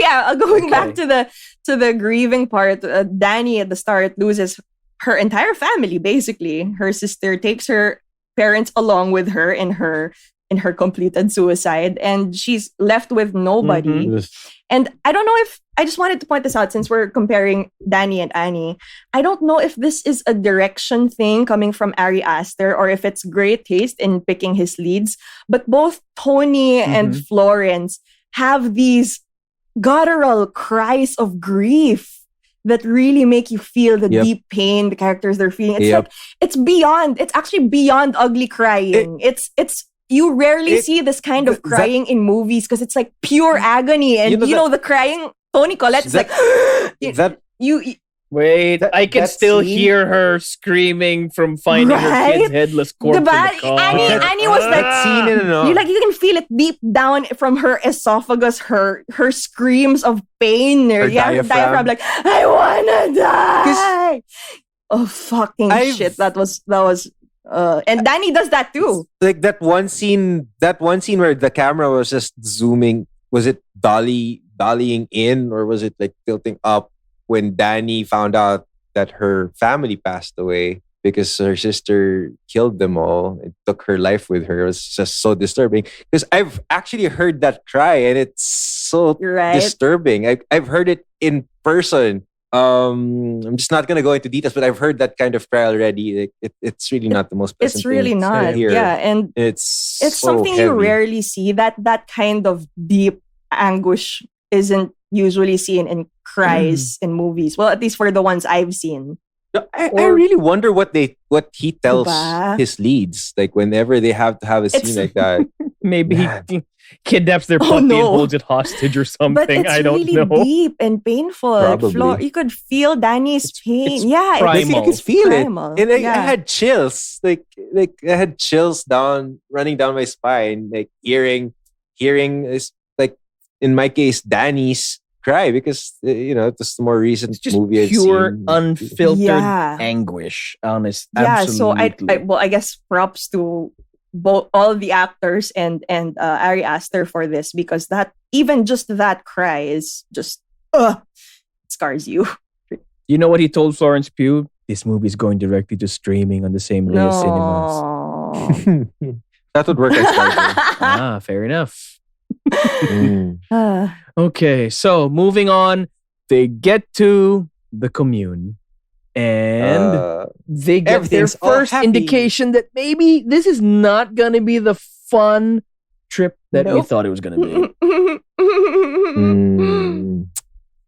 yeah, going back to the grieving part, Danny at the start loses her entire family, basically. Her sister takes her parents along with her in her completed suicide, and she's left with nobody. And I don't know if I just wanted to point this out since we're comparing Danny and Annie. I don't know if this is a direction thing coming from Ari Aster or if it's great taste in picking his leads, but both Tony and Florence have these guttural cries of grief that really make you feel the deep pain the characters they're feeling. It's it's actually beyond ugly crying. It's you rarely see this kind of crying in movies because it's like pure agony. And the crying, Toni Collette is like Wait, I can still hear her screaming from finding her kid's headless corpse in the car. Annie was like, that scene you can feel it deep down from her esophagus, her screams of pain, her diaphragm, like, I wanna die. Oh fucking shit! That was. And Danny does that too. Like that one scene where the camera was just zooming. Was it dollying in, or was it like tilting up? When Danny found out that her family passed away because her sister killed them all and took her life with her. It was just so disturbing. Because I've actually heard that cry and it's so disturbing. I've heard it in person. I'm just not going to go into details, but I've heard that kind of cry already. It's really not the most pleasant It's really thing not. to hear. Yeah, and it's so something heavy. you rarely see. That kind of deep anguish isn't usually seen in cries in movies. Well, at least for the ones I've seen. I really wonder what he tells his leads, like whenever they have to have a scene like that. Maybe he kidnaps their puppy and holds it hostage or something. But it's I don't really know. deep and painful. Probably. You could feel Danny's pain. It's I could feel primal. it, and I had chills. Like I had chills running down my spine. Like hearing is like in my case Danny's cry because it was the more recent movie I've seen. Pure unfiltered anguish. Honest. Yeah. So absolutely. I guess props to both all the actors and Ari Aster for this, because that even just that cry is just scars you. You know what he told Florence Pugh? This movie is going directly to streaming on the same day as cinemas. That would work as fair enough. Okay, so moving on, they get to the commune and they get their first indication that maybe this is not going to be the fun trip that we thought it was going to be.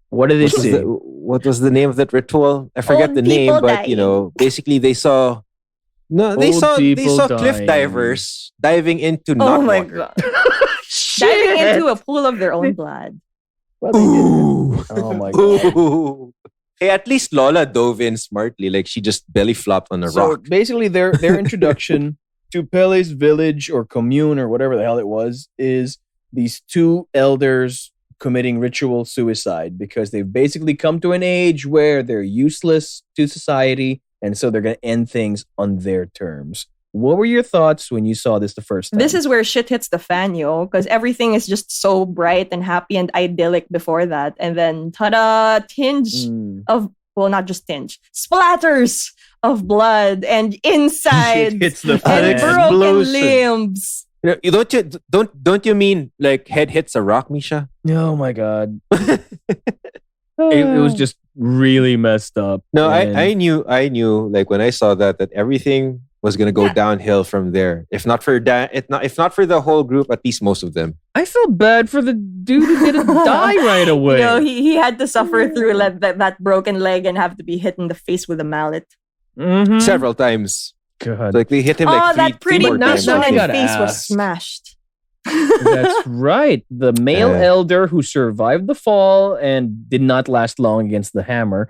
What did they say? What was the name of that ritual? I forget the name, but basically they saw cliff divers diving into water. God. Diving into a pool of their own blood. Well, they did. Oh my god. Hey, at least Lola dove in smartly. Like she just belly flopped on a rock. Basically their introduction to Pele's village or commune or whatever the hell it was is these two elders committing ritual suicide because they've basically come to an age where they're useless to society, and so they're going to end things on their terms. What were your thoughts when you saw this the first time? This is where shit hits the fan, because everything is just so bright and happy and idyllic before that. And then, ta-da, tinge of, well, not just tinge, splatters of blood and inside and broken limbs. Don't you mean like head hits a rock, Misha? Oh my god. It was just really messed up. No, I knew like when I saw that everything was gonna go downhill from there. If not for the whole group, at least most of them. I felt bad for the dude who didn't die right away. He had to suffer through that broken leg and have to be hit in the face with a mallet several times. God. Like they hit him like that pretty times. face was smashed. That's right. The male elder who survived the fall and did not last long against the hammer.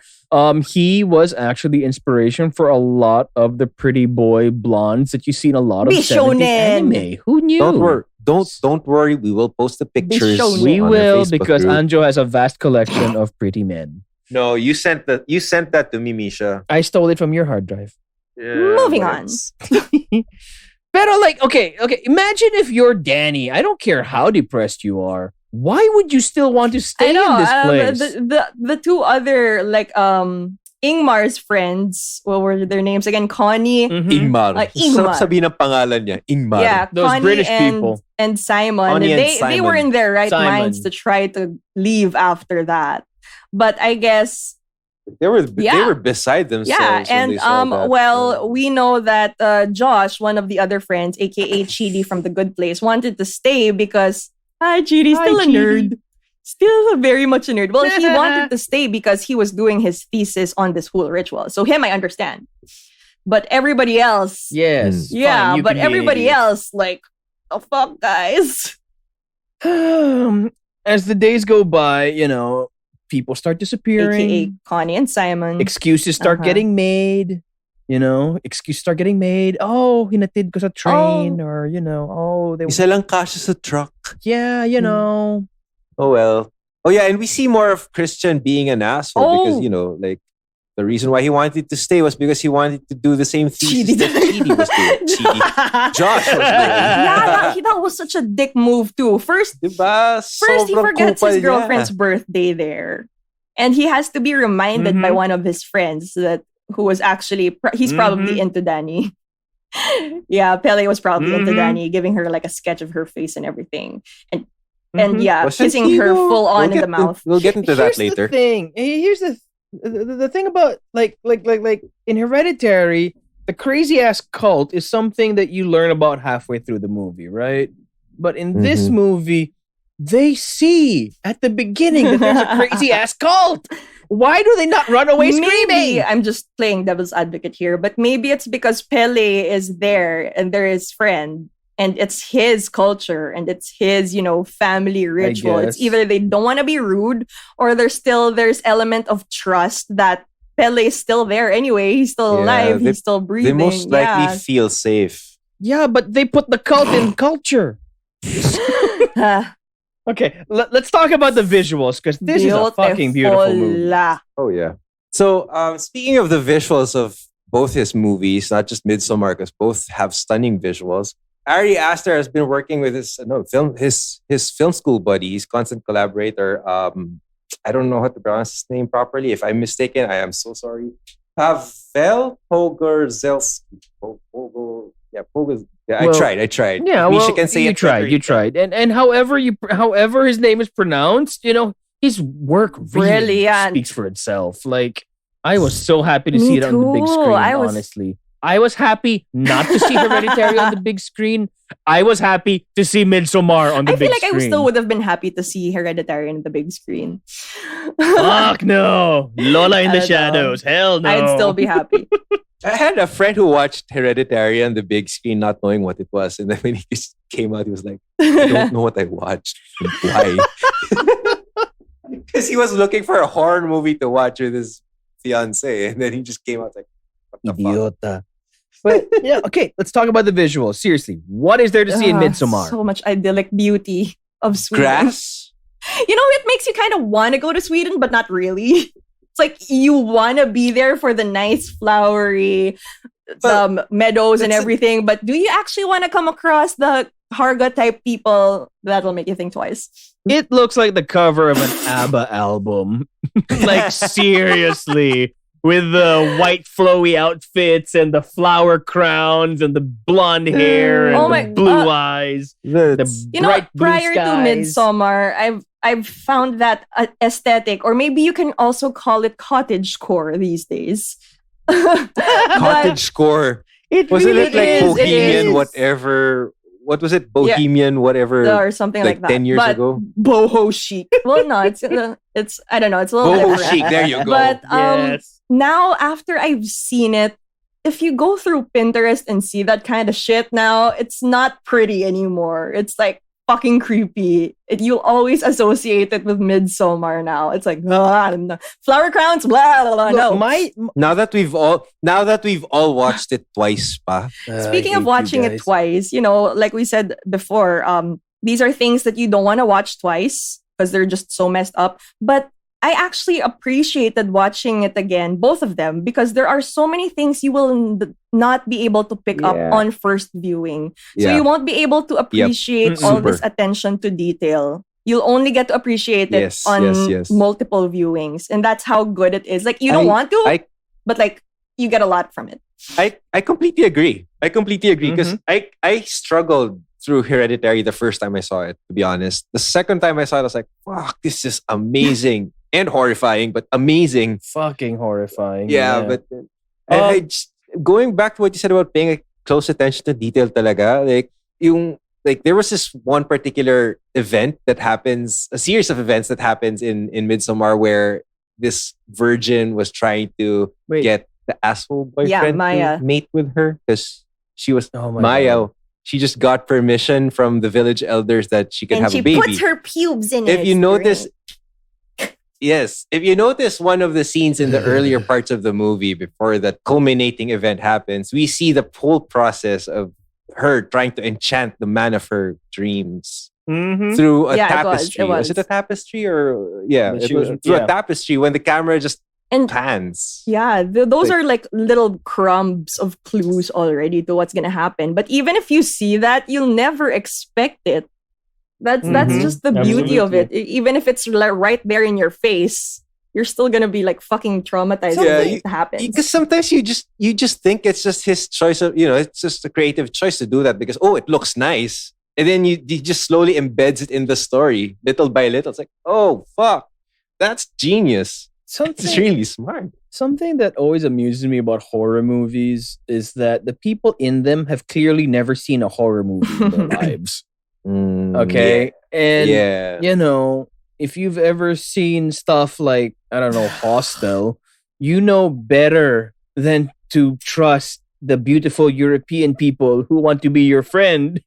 He was actually inspiration for a lot of the pretty boy blondes that you see in a lot of 70s anime. Who knew? Don't worry. We will post the pictures. We will, because Anjo has a vast collection of pretty men. No, you sent that to me, Misha. I stole it from your hard drive. Yeah, Moving on. But okay, imagine if you're Danny. I don't care how depressed you are. Why would you still want to stay in this place? The two other Ingmar's friends, what were their names again? Connie. Ingmar. Ingmar. Sabihin ang pangalan niya. Ingmar. Yeah, those Connie British people. And Simon. Connie and They Simon. were in their right minds to try to leave after that. But I guess they were beside themselves. Yeah, and we know that Josh, one of the other friends, aka Chidi from The Good Place, wanted to stay because Chidi's still a nerd. Still very much a nerd. Well, he wanted to stay because he was doing his thesis on this whole ritual. So him, I understand. But everybody else... Yes. Yeah, fine, but everybody else, like, oh, fuck, guys. As the days go by, people start disappearing. AKA Connie and Simon. Excuses start getting made. Excuses start getting made. Oh, hinatid ko sa train. Or, they... Isa lang kasha sa truck. Yeah, Oh, well. Oh, yeah, and we see more of Christian being an asshole because, the reason why he wanted to stay was because he wanted to do the same thesis that Chidi was doing. Josh was doing. Yeah, that was such a dick move too. First he forgets his girlfriend's birthday there. And he has to be reminded by one of his friends who was actually, he's probably into Danny. Yeah, Pele was probably into Danny, giving her like a sketch of her face and everything. And kissing her full on in the mouth. We'll get into that later. Here's the thing about like in Hereditary, the crazy ass cult is something that you learn about halfway through the movie, right? But in this movie, they see at the beginning that there's a crazy ass cult. Why do they not run away screaming? I'm just playing devil's advocate here, but maybe it's because Pele is there and they're his friend. And it's his culture and it's his, family ritual. It's either they don't want to be rude or there's element of trust that Pele is still there anyway. He's still alive. He's still breathing. They most likely feel safe. Yeah, but they put the cult in culture. Okay, let's talk about the visuals because this is a fucking beautiful movie. Oh, yeah. So, speaking of the visuals of both his movies, not just Midsommar, because both have stunning visuals, Ari Aster has been working with his film school buddy, his constant collaborator. I don't know how to pronounce his name properly. If I'm mistaken, I am so sorry. Pavel Pogorzelski. I tried. Yeah, Misha can say you tried. And however his name is pronounced, his work really speaks for itself. Like, I was so happy to see it on the big screen, honestly. I was happy not to see Hereditary on the big screen. I was happy to see Midsommar on the big screen. I feel like I still would have been happy to see Hereditary on the big screen. Fuck no. Lola in the shadows. Hell no. I'd still be happy. I had a friend who watched Hereditary on the big screen not knowing what it was. And then when he just came out, he was like, I don't know what I watched. Why? Because he was looking for a horror movie to watch with his fiance. And then he just came out like, what the Idiota. fuck? But yeah, okay, let's talk about the visuals. Seriously, what is there to see in Midsommar? So much idyllic beauty of Sweden. Grass? It makes you kind of want to go to Sweden, but not really. It's like you want to be there for the nice flowery meadows and everything, but do you actually want to come across the Harga type people? That'll make you think twice. It looks like the cover of an ABBA album. Like, seriously. With the white flowy outfits and the flower crowns and the blonde hair and the blue eyes. The bright blue prior skies. to Midsommar, I've found that aesthetic, or maybe you can also call it cottagecore these days. Cottagecore. Wasn't it like Bohemian whatever? What was it? Bohemian whatever? Or something like that. 10 years ago? Boho chic. Well, no, it's I don't know. It's a little Boho different. chic. There you go. But yes. Now, after I've seen it, if you go through Pinterest and see that kind of shit now, it's not pretty anymore. It's like fucking creepy. You'll always associate it with Midsommar now. It's like, flower crowns, blah, blah, blah. No. Now that we've all watched it twice, pa. Speaking of watching it twice, like we said before, these are things that you don't want to watch twice because they're just so messed up. But I actually appreciated watching it again, both of them, because there are so many things you will not be able to pick up on first viewing. So you won't be able to appreciate all this attention to detail. You'll only get to appreciate it on multiple viewings. And that's how good it is. Like, you don't want to, but like, you get a lot from it. I completely agree. Because I struggled through Hereditary the first time I saw it, to be honest. The second time I saw it, I was like, fuck, this is amazing. And horrifying, but amazing. Fucking horrifying. Yeah. But I just, going back to what you said about paying close attention to detail talaga, there was this one particular event that happens, a series of events that happens in Midsommar where this virgin was trying to get the asshole boyfriend to mate with her because she was Maya. God. She just got permission from the village elders that she could have a baby. And she puts her pubes in it. If you notice... Yes. If you notice one of the scenes in the earlier parts of the movie before that culminating event happens, we see the whole process of her trying to enchant the man of her dreams through a tapestry. Was it a tapestry or it was through a tapestry when the camera just pans. Yeah, those are like little crumbs of clues already to what's gonna happen. But even if you see that, you'll never expect it. That's just the beauty of it. Even if it's right there in your face, you're still gonna be like fucking traumatized when it happens. Because sometimes you just think it's just his choice of, it's just a creative choice to do that because it looks nice, and then he just slowly embeds it in the story little by little. It's like, oh fuck, that's genius. It's really smart. Something that always amuses me about horror movies is that the people in them have clearly never seen a horror movie in their lives. Okay? Yeah. And, if you've ever seen stuff like, I don't know, Hostel, you know better than to trust the beautiful European people who want to be your friend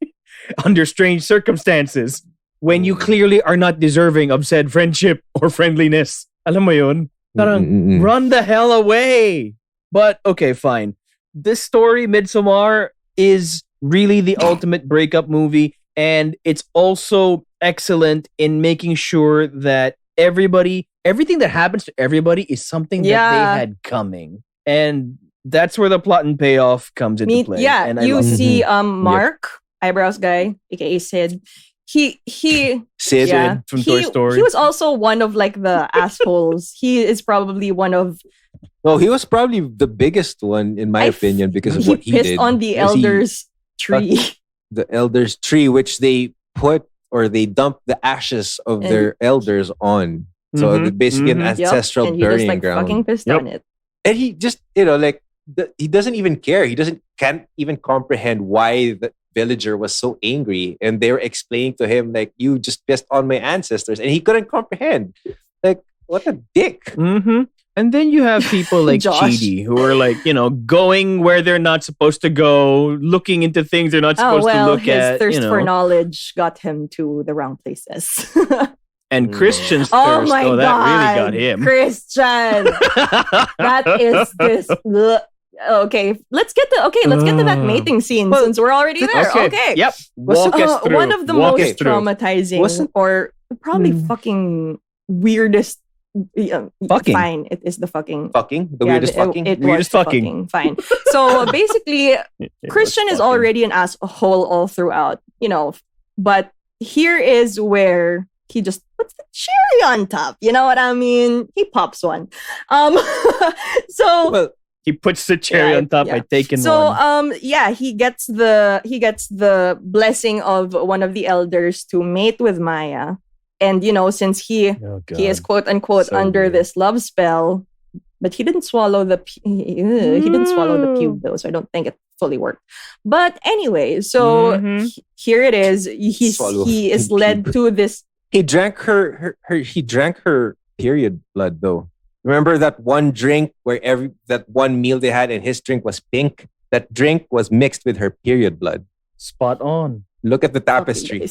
under strange circumstances when you clearly are not deserving of said friendship or friendliness. Alam mo yun? Parang, run the hell away. But, okay, fine. This story, Midsommar, is really the ultimate breakup movie. And it's also excellent in making sure that everything that happens to everybody is something that they had coming. And that's where the plot and payoff comes into play. Yeah, and you see Mark, eyebrows guy, aka Sid. Sid from Toy Story. He was also one of like the assholes. He is probably one of... Well, he was probably the biggest one in my opinion because of what he did. He pissed on the elders' tree. The elders' tree, which they dump the ashes of their elders on. So basically an ancestral and burying he just, ground. Fucking pissed on it. And he just, he doesn't even care. He can't even comprehend why the villager was so angry. And they were explaining to him, like, you just pissed on my ancestors. And he couldn't comprehend. Like, what a dick. Mm-hmm. And then you have people like Chidi who are like, going where they're not supposed to go, looking into things they're not supposed to look at. His thirst for knowledge got him to the wrong places. And Christian's oh thirst, my God, that really got him. Christian. That is this. Okay, let's get to that mating scene since we're already there. Okay. Yep. Walk us through. One of the most traumatizing or probably fucking weirdest. Fucking. Fine, it is the fucking. Fucking? The weirdest fucking? Weirdest fucking. Fine. So basically, Christian is already an asshole all throughout, but here is where he just puts the cherry on top. You know what I mean? He pops one. He puts the cherry on top by taking one. He gets the blessing of one of the elders to mate with Maya. And, since he is quote unquote under this love spell, but he didn't swallow the pube though, so I don't think it fully worked. But anyway, so here it is. He is led to this. He drank her period blood though. Remember that one drink where that one meal they had and his drink was pink? That drink was mixed with her period blood. Spot on. Look at the tapestry.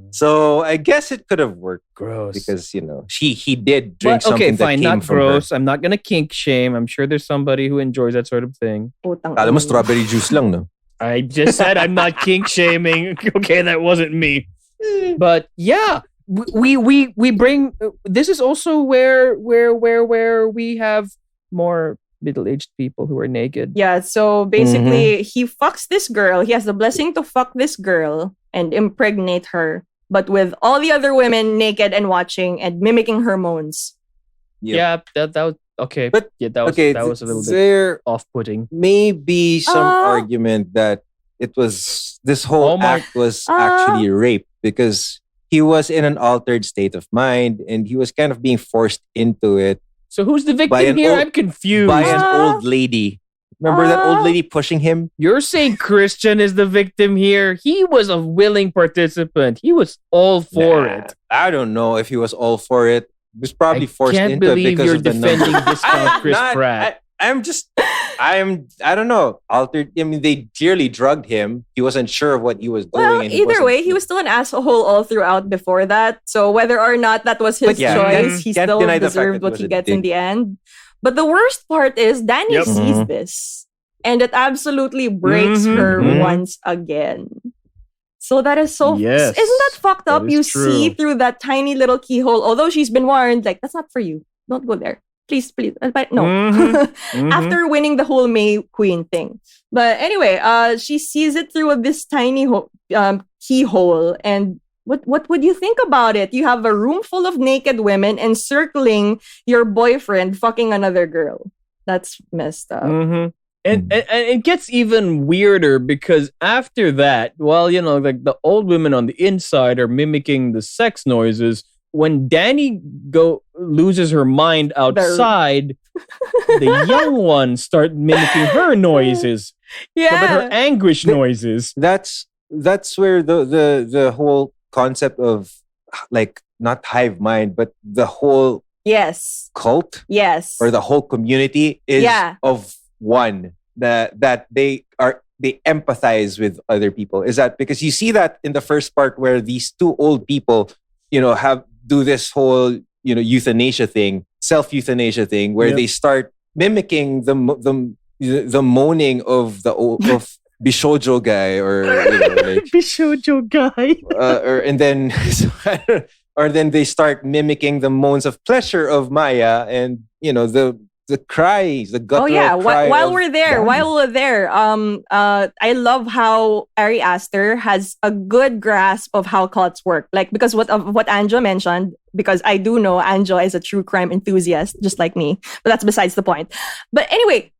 So I guess it could have worked. Gross. Because, he did drink something that came not from gross. her. I'm not gonna kink shame. I'm sure there's somebody who enjoys that sort of thing. Kala mo strawberry juice lang, no? I just said I'm not kink shaming. Okay, that wasn't me. But yeah, we bring... This is also where we have more middle-aged people who are naked. Yeah, so basically he fucks this girl. He has the blessing to fuck this girl and impregnate her, but with all the other women naked and watching and mimicking her moans. Yep. Yeah, that was okay. But that was a little bit off-putting. Maybe some argument that this whole act was actually rape because he was in an altered state of mind and he was kind of being forced into it. So who's the victim here? I'm confused. By an old lady. Remember that old lady pushing him? You're saying Christian is the victim here? He was a willing participant. He was all for it. I don't know if he was all for it. He was probably forced into it because of the you're defending this Chris Pratt. I'm just... I don't know. Altered. I mean, they clearly drugged him. He wasn't sure of what he was doing. Well, and either way, he was still an asshole all throughout before that. So whether or not that was his choice, he still deserved what he gets in the end. But the worst part is Danny sees this, and it absolutely breaks her once again. So that is so... Isn't that fucked up? You see through that tiny little keyhole, although she's been warned, like, that's not for you. Don't go there. Please. But no. After winning the whole May Queen thing. But anyway, she sees it through this tiny keyhole. And what would you think about it? You have a room full of naked women encircling your boyfriend fucking another girl. That's messed up. And it gets even weirder because after that, well, like the old women on the inside are mimicking the sex noises. When Danny loses her mind outside, the young ones start mimicking her noises. Yeah, but her anguish noises. That's where the whole concept of like not hive mind, but the whole cult, or the whole community is of one that they empathize with other people. Is that because you see that in the first part where these two old people, do this whole euthanasia thing, self-euthanasia thing, where they start mimicking the moaning of the old of Bishojo guy or like Bishojo guy, or then they start mimicking the moans of pleasure of Maya, and the cries, the guttural cry. While we're there, I love how Ari Aster has a good grasp of how cults work. Like, because what Anjo mentioned, because I do know Anjo is a true crime enthusiast, just like me. But that's besides the point. But anyway,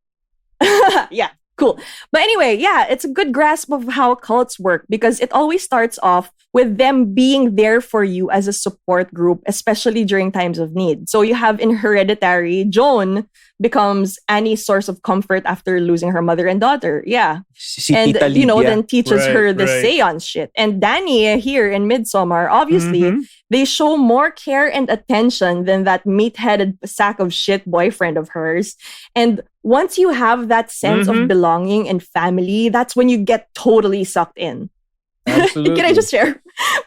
yeah, cool. But anyway, it's a good grasp of how cults work because it always starts off with them being there for you as a support group, especially during times of need. So you have in Hereditary, Joan becomes Annie's source of comfort after losing her mother and daughter. Yeah. And, then teaches her the seance shit. And Danny here in Midsommar, obviously, they show more care and attention than that meat-headed sack of shit boyfriend of hers. And once you have that sense of belonging and family, that's when you get totally sucked in. Absolutely. Can I just share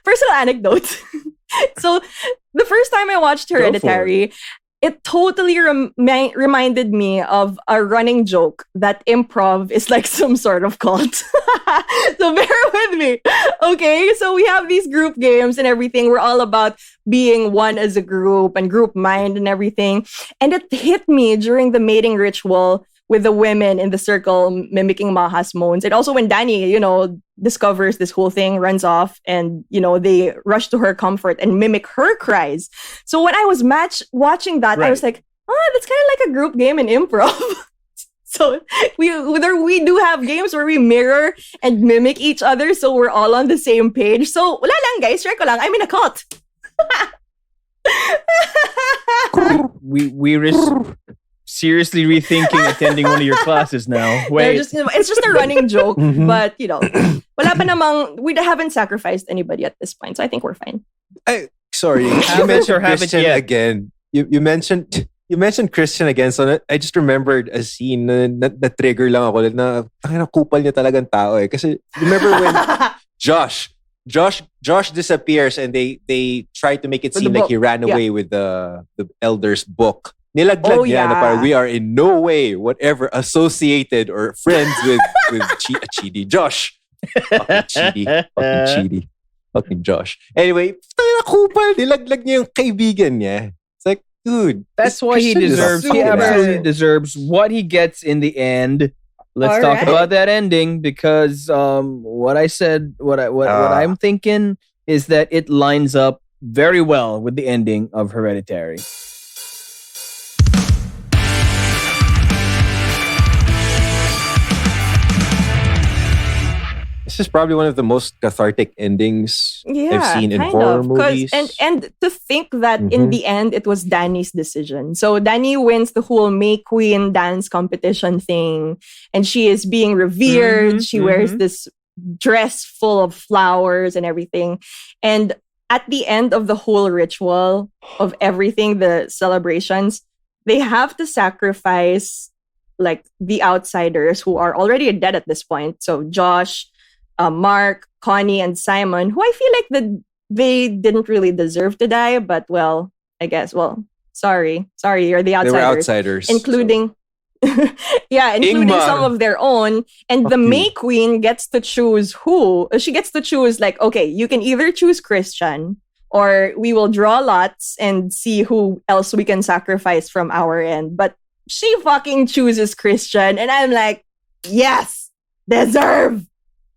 personal anecdote? So the first time I watched Hereditary, it totally reminded me of a running joke that improv is like some sort of cult. So bear with me. Okay, so we have these group games and everything. We're all about being one as a group and group mind and everything. And it hit me during the mating ritual with the women in the circle mimicking Maha's moans. And also when Danny, discovers this whole thing, runs off, and, they rush to her comfort and mimic her cries. So when I was watching that, I was like, that's kind of like a group game in improv. So we do have games where we mirror and mimic each other, so we're all on the same page. So wala lang guys, share ko lang, I'm in a cult. we seriously rethinking attending one of your classes now. Wait, it's just a running joke, but wala pa namang, we haven't sacrificed anybody at this point, so I think we're fine. Sorry, you mentioned Christian again. You mentioned Christian again, so I just remembered a scene na trigger lang ako na ang kupal niya talagang tao eh. Kasi remember when Josh disappears and they try to make it seem like he ran away with the elder's book. Nilaglag niya na parang we are in no way whatever associated or friends with Chidi. Josh. Fucking Chidi. Fucking Josh. Anyway, kupal, nilaglag niya yung kaibigan niya. It's like, dude. That's why he deserves. He absolutely deserves what he gets in the end. Let's talk about that ending because what I said, what I'm thinking is that it lines up very well with the ending of Hereditary. This is probably one of the most cathartic endings I've seen in horror movies. And to think that in the end, it was Danny's decision. So Danny wins the whole May Queen dance competition thing. And she is being revered. She wears this dress full of flowers and everything. And at the end of the whole ritual of everything, the celebrations, they have to sacrifice like the outsiders who are already dead at this point. So Josh, Mark, Connie, and Simon, who I feel like they didn't really deserve to die, but well, I guess, well, sorry, you're the outsiders. They were outsiders. Including, including Ingmar. some of their own. And the May Queen gets to choose who. She gets to choose, like, okay, you can either choose Christian, or we will draw lots and see who else we can sacrifice from our end. But she fucking chooses Christian. And I'm like, yes, deserve.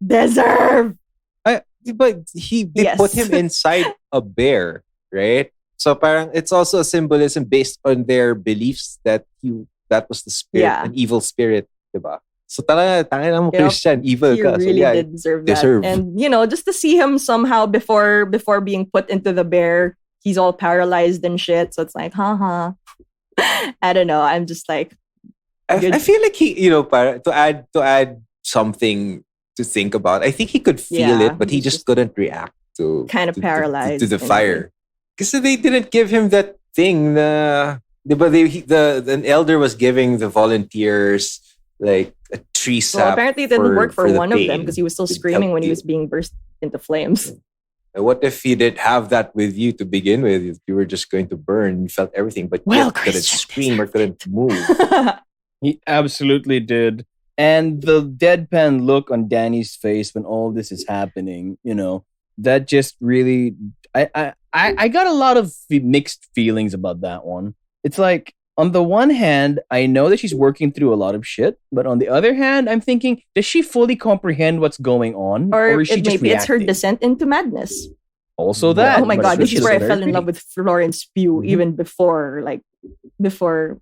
But they put him inside a bear, right? So parang it's also a symbolism based on their beliefs that was the spirit, an evil spirit, diba? So tanga mo Christian, evil he ka. Really so did deserve that. And just to see him somehow before being put into the bear, he's all paralyzed and shit. So it's like, haha. I don't know. I'm just like, I feel like he, to add something to think about. I think he could feel it, but he just couldn't react to kind of paralyzed to the fire. Because they didn't give him that thing. But the elder was giving the volunteers like a tree sap. Well, apparently it didn't work for one of them because he was still screaming when he was being burst into flames. What if you didn't have that with you to begin with? If you were just going to burn, you felt everything, but you couldn't scream or couldn't move. He absolutely did. And the deadpan look on Danny's face when all this is happening, that just really... I got a lot of mixed feelings about that one. It's like, on the one hand, I know that she's working through a lot of shit, but on the other hand, I'm thinking, does she fully comprehend what's going on? Or is she just maybe reacting? It's her descent into madness. Also that. Oh my god, this is where I fell in love with Florence Pugh, even before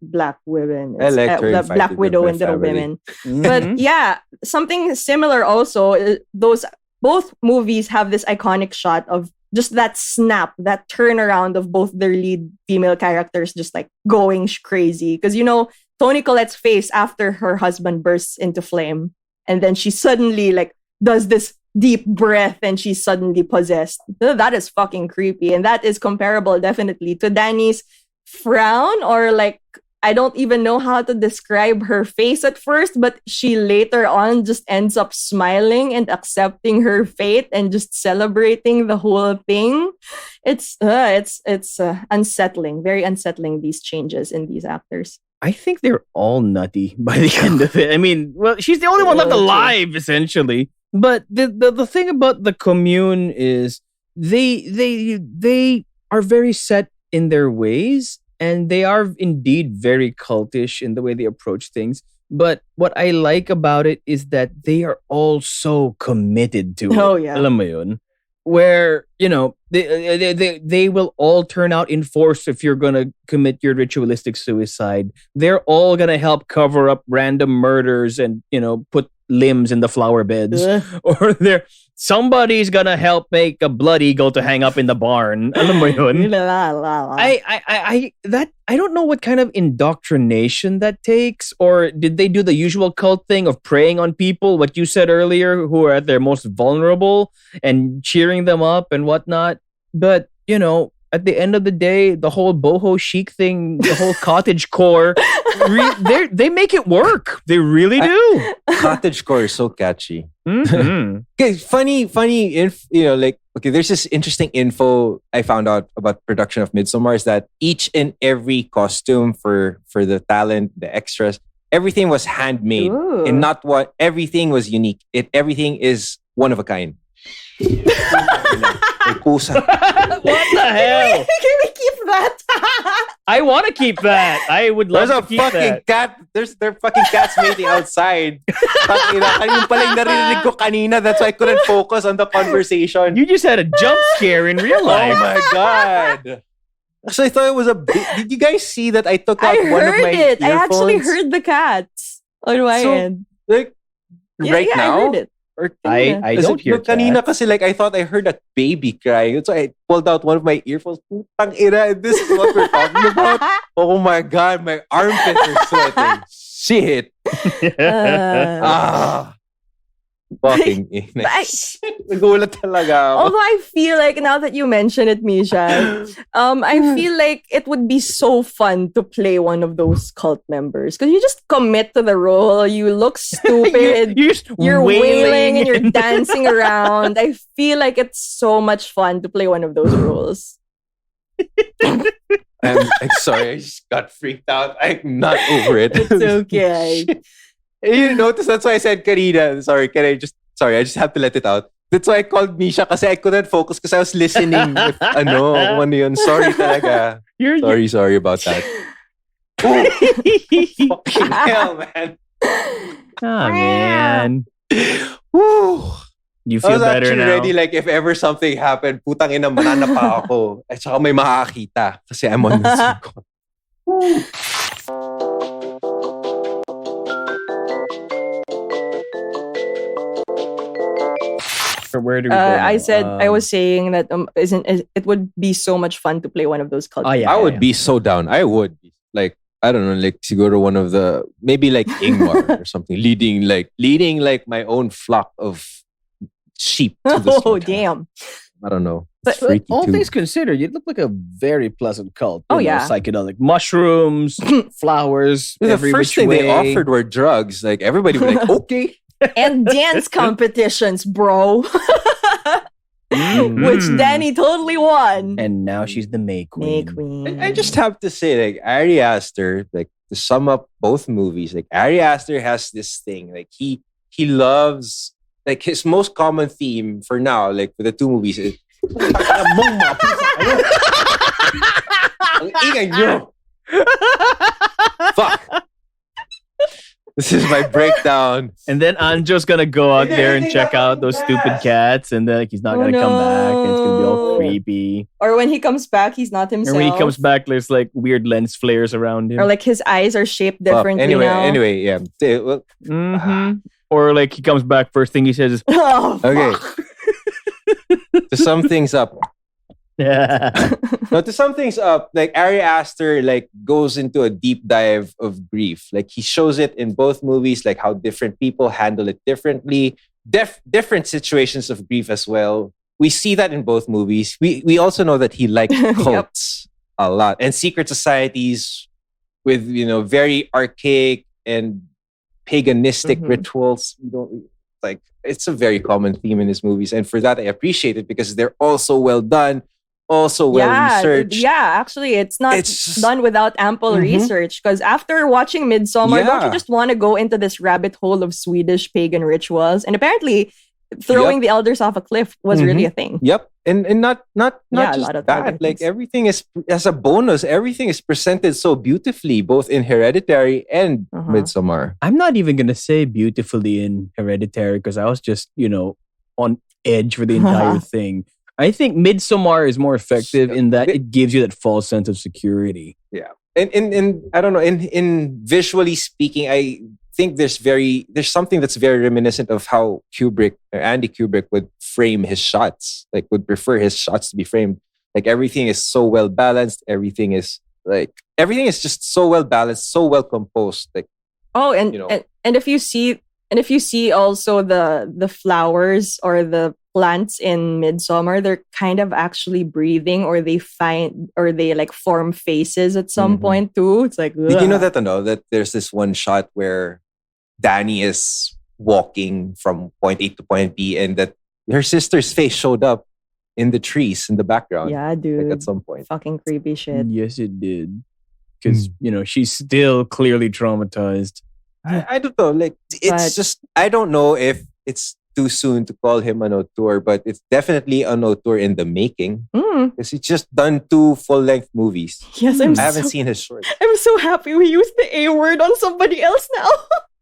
Black Women. Black Widow and Little Women. But yeah, something similar also, both movies have this iconic shot of just that snap, that turnaround of both their lead female characters just like going crazy. Because, Toni Collette's face after her husband bursts into flame. And then she suddenly like does this deep breath and she's suddenly possessed. That is fucking creepy. And that is comparable definitely to Danny's frown, or like, I don't even know how to describe her face at first, but she later on just ends up smiling and accepting her fate and just celebrating the whole thing. It's unsettling, very unsettling, these changes in these actors. I think they're all nutty by the end of it. I mean, well, she's the only one left alive, essentially. But the thing about the commune is they are very set in their ways. And they are indeed very cultish in the way they approach things. But what I like about it is that they are all so committed to it. Oh, yeah. Alam mo yun? Where, they will all turn out in force if you're going to commit your ritualistic suicide. They're all going to help cover up random murders and, put limbs in the flower beds. Or somebody's gonna help make a blood eagle to hang up in the barn. Alam mo yun? I don't know what kind of indoctrination that takes, or did they do the usual cult thing of preying on people, what you said earlier, who are at their most vulnerable and cheering them up and whatnot. But, at the end of the day, the whole boho chic thing, the whole cottage core, they make it work. They really do. Cottage core is so catchy. Mm-hmm. Okay, funny. There's this interesting info I found out about production of Midsommar is that each and every costume for the talent, the extras, everything was handmade. Ooh. And not what everything was unique. Everything is one of a kind. What the hell? Can we keep that? I want to keep that. I would love to keep that. There's a fucking cat. There fucking cats mating outside. Yung pala yung narinig ko kanina. That's why I couldn't focus on the conversation. You just had a jump scare in real life. Oh my god. So I thought it was did you guys see that I took out one of my earphones? I actually heard the cats on my end. Like, right now? I heard it. I don't hear kanina kasi like I thought I heard a baby crying. So I pulled out one of my earphones. Putang ina, this is what we're talking about. Oh my god, my armpits are sweating. Shit. Fucking nice. Nagulat talaga ako. Although I feel like now that you mention it, Misha, I feel like it would be so fun to play one of those cult members because you just commit to the role. You look stupid. you're wailing and you're dancing around. I feel like it's so much fun to play one of those roles. I'm sorry, I just got freaked out. I'm not over it. It's okay. You notice that's why I said Karina. Sorry, I just have to let it out. That's why I called Misha kasi I couldn't focus because I was listening with ano yun. Sorry talaga. Sorry about that. Fucking hell, man. Oh, man. Woo. You feel better now? I was actually ready, like, if ever something happened, putang ina, manana pa ako. At saka may makakita kasi I'm on the Zoom call. Where do we go now? I was saying that it would be so much fun to play one of those cults. I would be so down. I would be. Like, I don't know, like siguro one of the, maybe like Ingmar or something, leading like my own flock of sheep. Oh, damn. I don't know. But all things considered, you look like a very pleasant cult. Oh, yeah. Psychedelic mushrooms, flowers. The first thing they offered were drugs. Like, everybody was like, okay. And dance competitions, bro. Which Danny totally won. And now she's the May Queen. I just have to say, like, Ari Aster, like, to sum up both movies, like, Ari Aster has this thing. Like, he loves, like, his most common theme for now, like, for the two movies is ang ingay nyo. Fuck. This is my breakdown. And then Anjo's gonna go out there and check out those stupid cats, and then he's not gonna come back, and it's gonna be all creepy. Or when he comes back, he's not himself. And when he comes back, there's like weird lens flares around him. Or like his eyes are shaped differently now. Anyway, yeah. Well, Or like he comes back, first thing he says is, oh, okay. To sum things up. No, to sum things up, like Ari Aster like goes into a deep dive of grief. Like he shows it in both movies, like how different people handle it differently. Different situations of grief as well. We see that in both movies. We also know that he liked cults a lot and secret societies with, you know, very archaic and paganistic rituals. Like, it's a very common theme in his movies, and for that I appreciate it because they're all so well done, also well researched. Yeah, actually, it's just done without ample research. Because after watching Midsommar, don't you just want to go into this rabbit hole of Swedish pagan rituals? And apparently, throwing the elders off a cliff was really a thing. Yep, and not just that. Like everything is, as a bonus, everything is presented so beautifully, both in Hereditary and Midsommar. I'm not even gonna say beautifully in Hereditary because I was just, you know, on edge for the entire thing. I think Midsommar is more effective in that it gives you that false sense of security. Yeah, and I don't know. In visually speaking, I think there's something that's very reminiscent of how Andy Kubrick would frame his shots. Like, would prefer his shots to be framed. Like, everything is so well balanced. Everything is just so well balanced, so well composed. Like, and if you see also the flowers or the plants in Midsommar, they're kind of actually breathing, or they like form faces at some point too. It's like, ugh. Did you know that there's this one shot where Danny is walking from point A to point B, and that her sister's face showed up in the trees in the background. Yeah, dude. Like, at some point. Fucking creepy shit. Yes, it did. Because, you know, she's still clearly traumatized. I don't know. Like, it's just, I don't know if it's too soon to call him an auteur, but it's definitely an auteur in the making. Because he's just done 2 full-length movies. Yes, I haven't seen his shorts. I'm so happy we used the A word on somebody else now.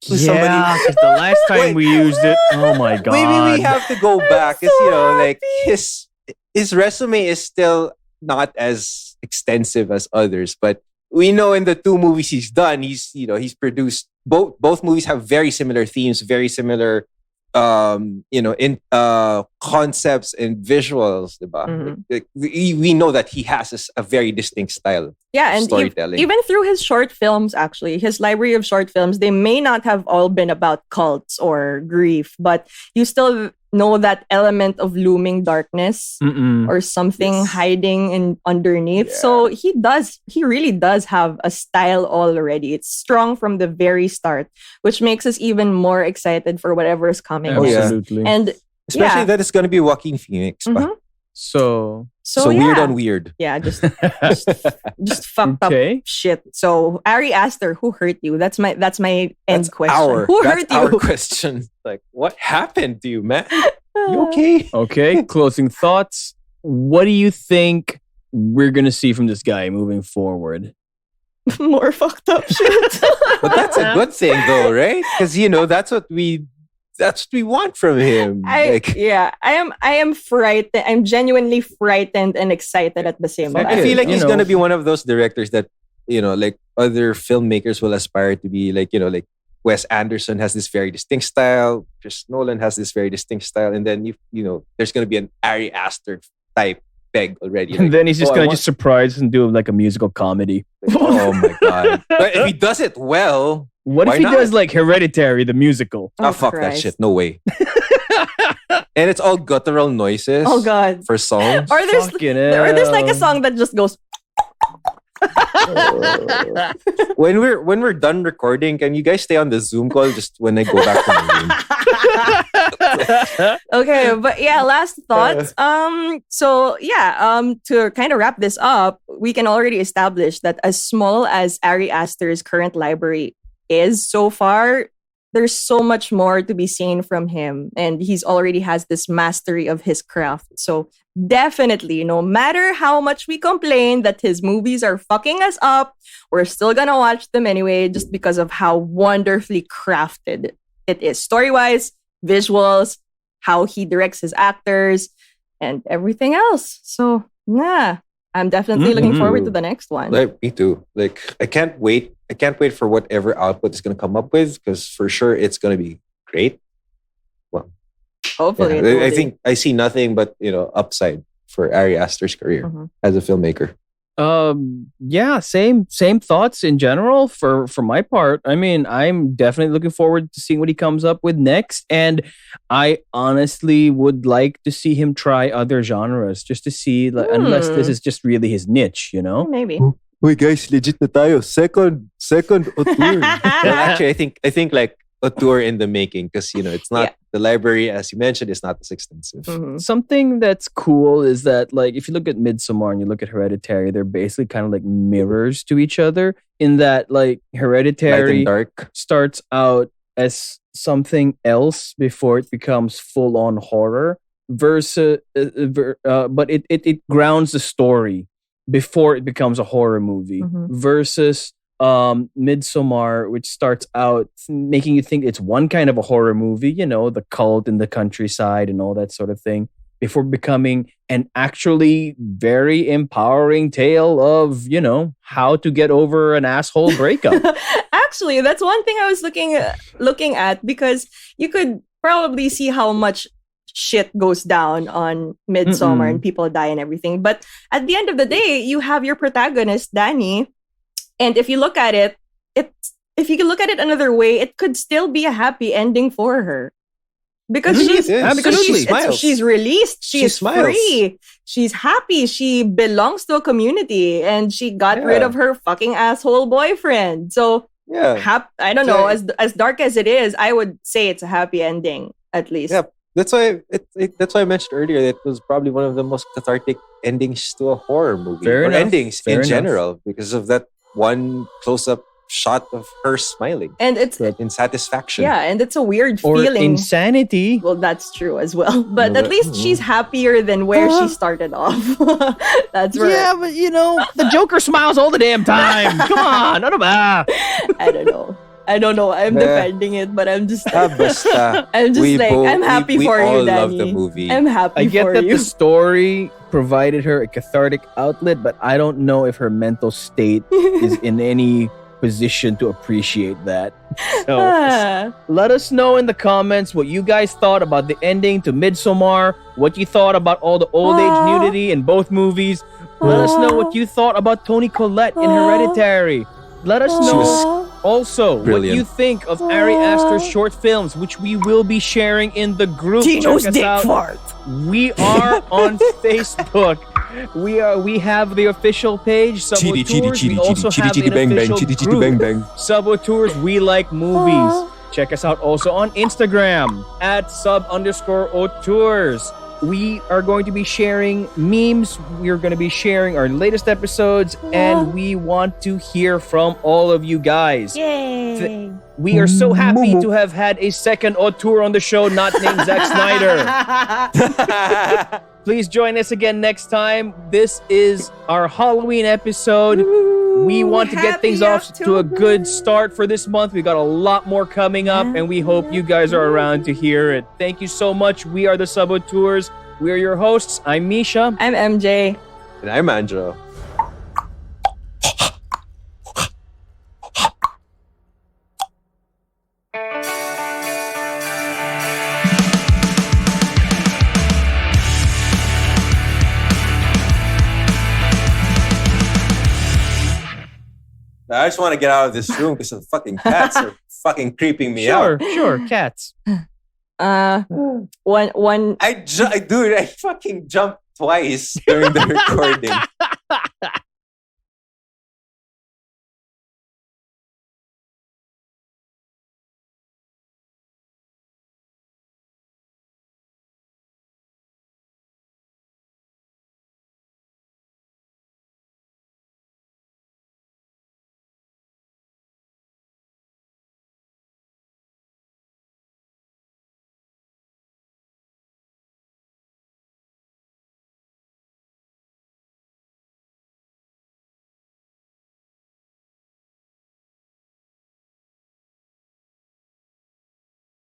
Yeah, because the last time we used it, oh my god. Maybe we have to go back, because, you know, like, his resume is still not as extensive as others, but we know in the 2 movies he's done, he's produced both movies have very similar themes, very similar in concepts and visuals, diba? Like, we know that he has a very distinct style. Yeah, and storytelling. Even through his short films, actually, his library of short films, they may not have all been about cults or grief, but you still know that element of looming darkness or something hiding underneath. Yeah. So he really does have a style already. It's strong from the very start, which makes us even more excited for whatever is coming. Absolutely. And especially that it's going to be Joaquin Phoenix. So weird on weird. Yeah, just fucked up shit. So Ari Aster, who hurt you? That's my end question. Who hurt you? Our question. Like, what happened to you, man? You okay? Okay. Closing thoughts. What do you think we're gonna see from this guy moving forward? More fucked up shit. But that's a good thing, though, right? Because that's what we want from him. I am frightened. I'm genuinely frightened and excited at the same time. I feel like he's gonna be one of those directors that like other filmmakers will aspire to be. Like Wes Anderson has this very distinct style. Chris Nolan has this very distinct style, and then there's gonna be an Ari Aster type peg already. And then he's just gonna just surprise and do like a musical comedy. Oh my god! But if he does it well. What if he does like Hereditary, the musical? Oh, fuck that shit. No way. And it's all guttural noises. Oh, God. For songs. Or there's like a song that just goes... When we're done recording, can you guys stay on the Zoom call just when I go back to my room? Okay, but yeah, last thoughts. To kind of wrap this up, we can already establish that as small as Ari Aster's current library is so far, there's so much more to be seen from him, and he's already has this mastery of his craft. So definitely, no matter how much we complain that his movies are fucking us up, we're still gonna watch them anyway, just because of how wonderfully crafted it is, story-wise, visuals, how he directs his actors, and everything else. So yeah, I'm definitely looking forward to the next one. Like, me too. Like, I can't wait for whatever output is going to come up with, because for sure it's going to be great. Well, hopefully. Yeah, I think I see nothing but upside for Ari Aster's career as a filmmaker. Same thoughts in general for my part. I mean, I'm definitely looking forward to seeing what he comes up with next, and I honestly would like to see him try other genres just to see, unless this is just really his niche, Maybe. Wait, guys, legit na tayo. Second auteur. Well, actually, I think like auteur in the making, because it's not the library, as you mentioned, is not as extensive. Something that's cool is that, like, if you look at Midsommar and you look at Hereditary, they're basically kind of like mirrors to each other, in that, like, Hereditary starts out as something else before it becomes full-on horror, versus but it grounds the story before it becomes a horror movie, versus Midsommar, which starts out making you think it's one kind of a horror movie, the cult in the countryside and all that sort of thing, before becoming an actually very empowering tale of, how to get over an asshole breakup. Actually, that's one thing I was looking at, because you could probably see how much shit goes down on Midsommar and people die and everything. But at the end of the day, you have your protagonist, Danny. And if you look at it, if you can look at it another way, it could still be a happy ending for her. Because she's released, she's free, she's happy, she belongs to a community, and she got rid of her fucking asshole boyfriend. So I don't know, as dark as it is, I would say it's a happy ending, at least. Yeah. That's why I mentioned earlier that it was probably one of the most cathartic endings to a horror movie. Endings in general, because of that one close-up shot of her smiling. And it's in satisfaction. Yeah, and it's a weird or feeling. Insanity. Well, that's true as well. But at least she's happier than where she started off. That's right. Yeah, but the Joker smiles all the damn time. Come on, ano ba? I don't know. I'm defending it, but I'm just I'm happy for you, all Danny. love the movie. I'm happy for you. I get that the story provided her a cathartic outlet, but I don't know if her mental state is in any position to appreciate that. So let us know in the comments what you guys thought about the ending to Midsommar, what you thought about all the old age nudity in both movies. Let us know what you thought about Toni Collette in Hereditary. Let us know also what you think of Ari Aster's short films, which we will be sharing in the group. Tino's dick fart. We are on Facebook. We have the official page, Sub-Auteurs. We also have an official group, Sub-Auteurs We Like Movies. Check us out also on Instagram at @sub_auteurs. We are going to be sharing memes. We are going to be sharing our latest episodes, and we want to hear from all of you guys. Yay! We are so happy to have had a second auteur on the show, not named Zack Snyder. Please join us again next time. This is our Halloween episode. We want to get things off to a good start for this month. We got a lot more coming up, and we hope you guys are around to hear it. Thank you so much. We are the Sub-Auteurs. We are your hosts. I'm Misha. I'm MJ. And I'm Andrew. I just want to get out of this room because the fucking cats are fucking creeping me out. Sure, cats. One. I fucking jumped twice during the recording.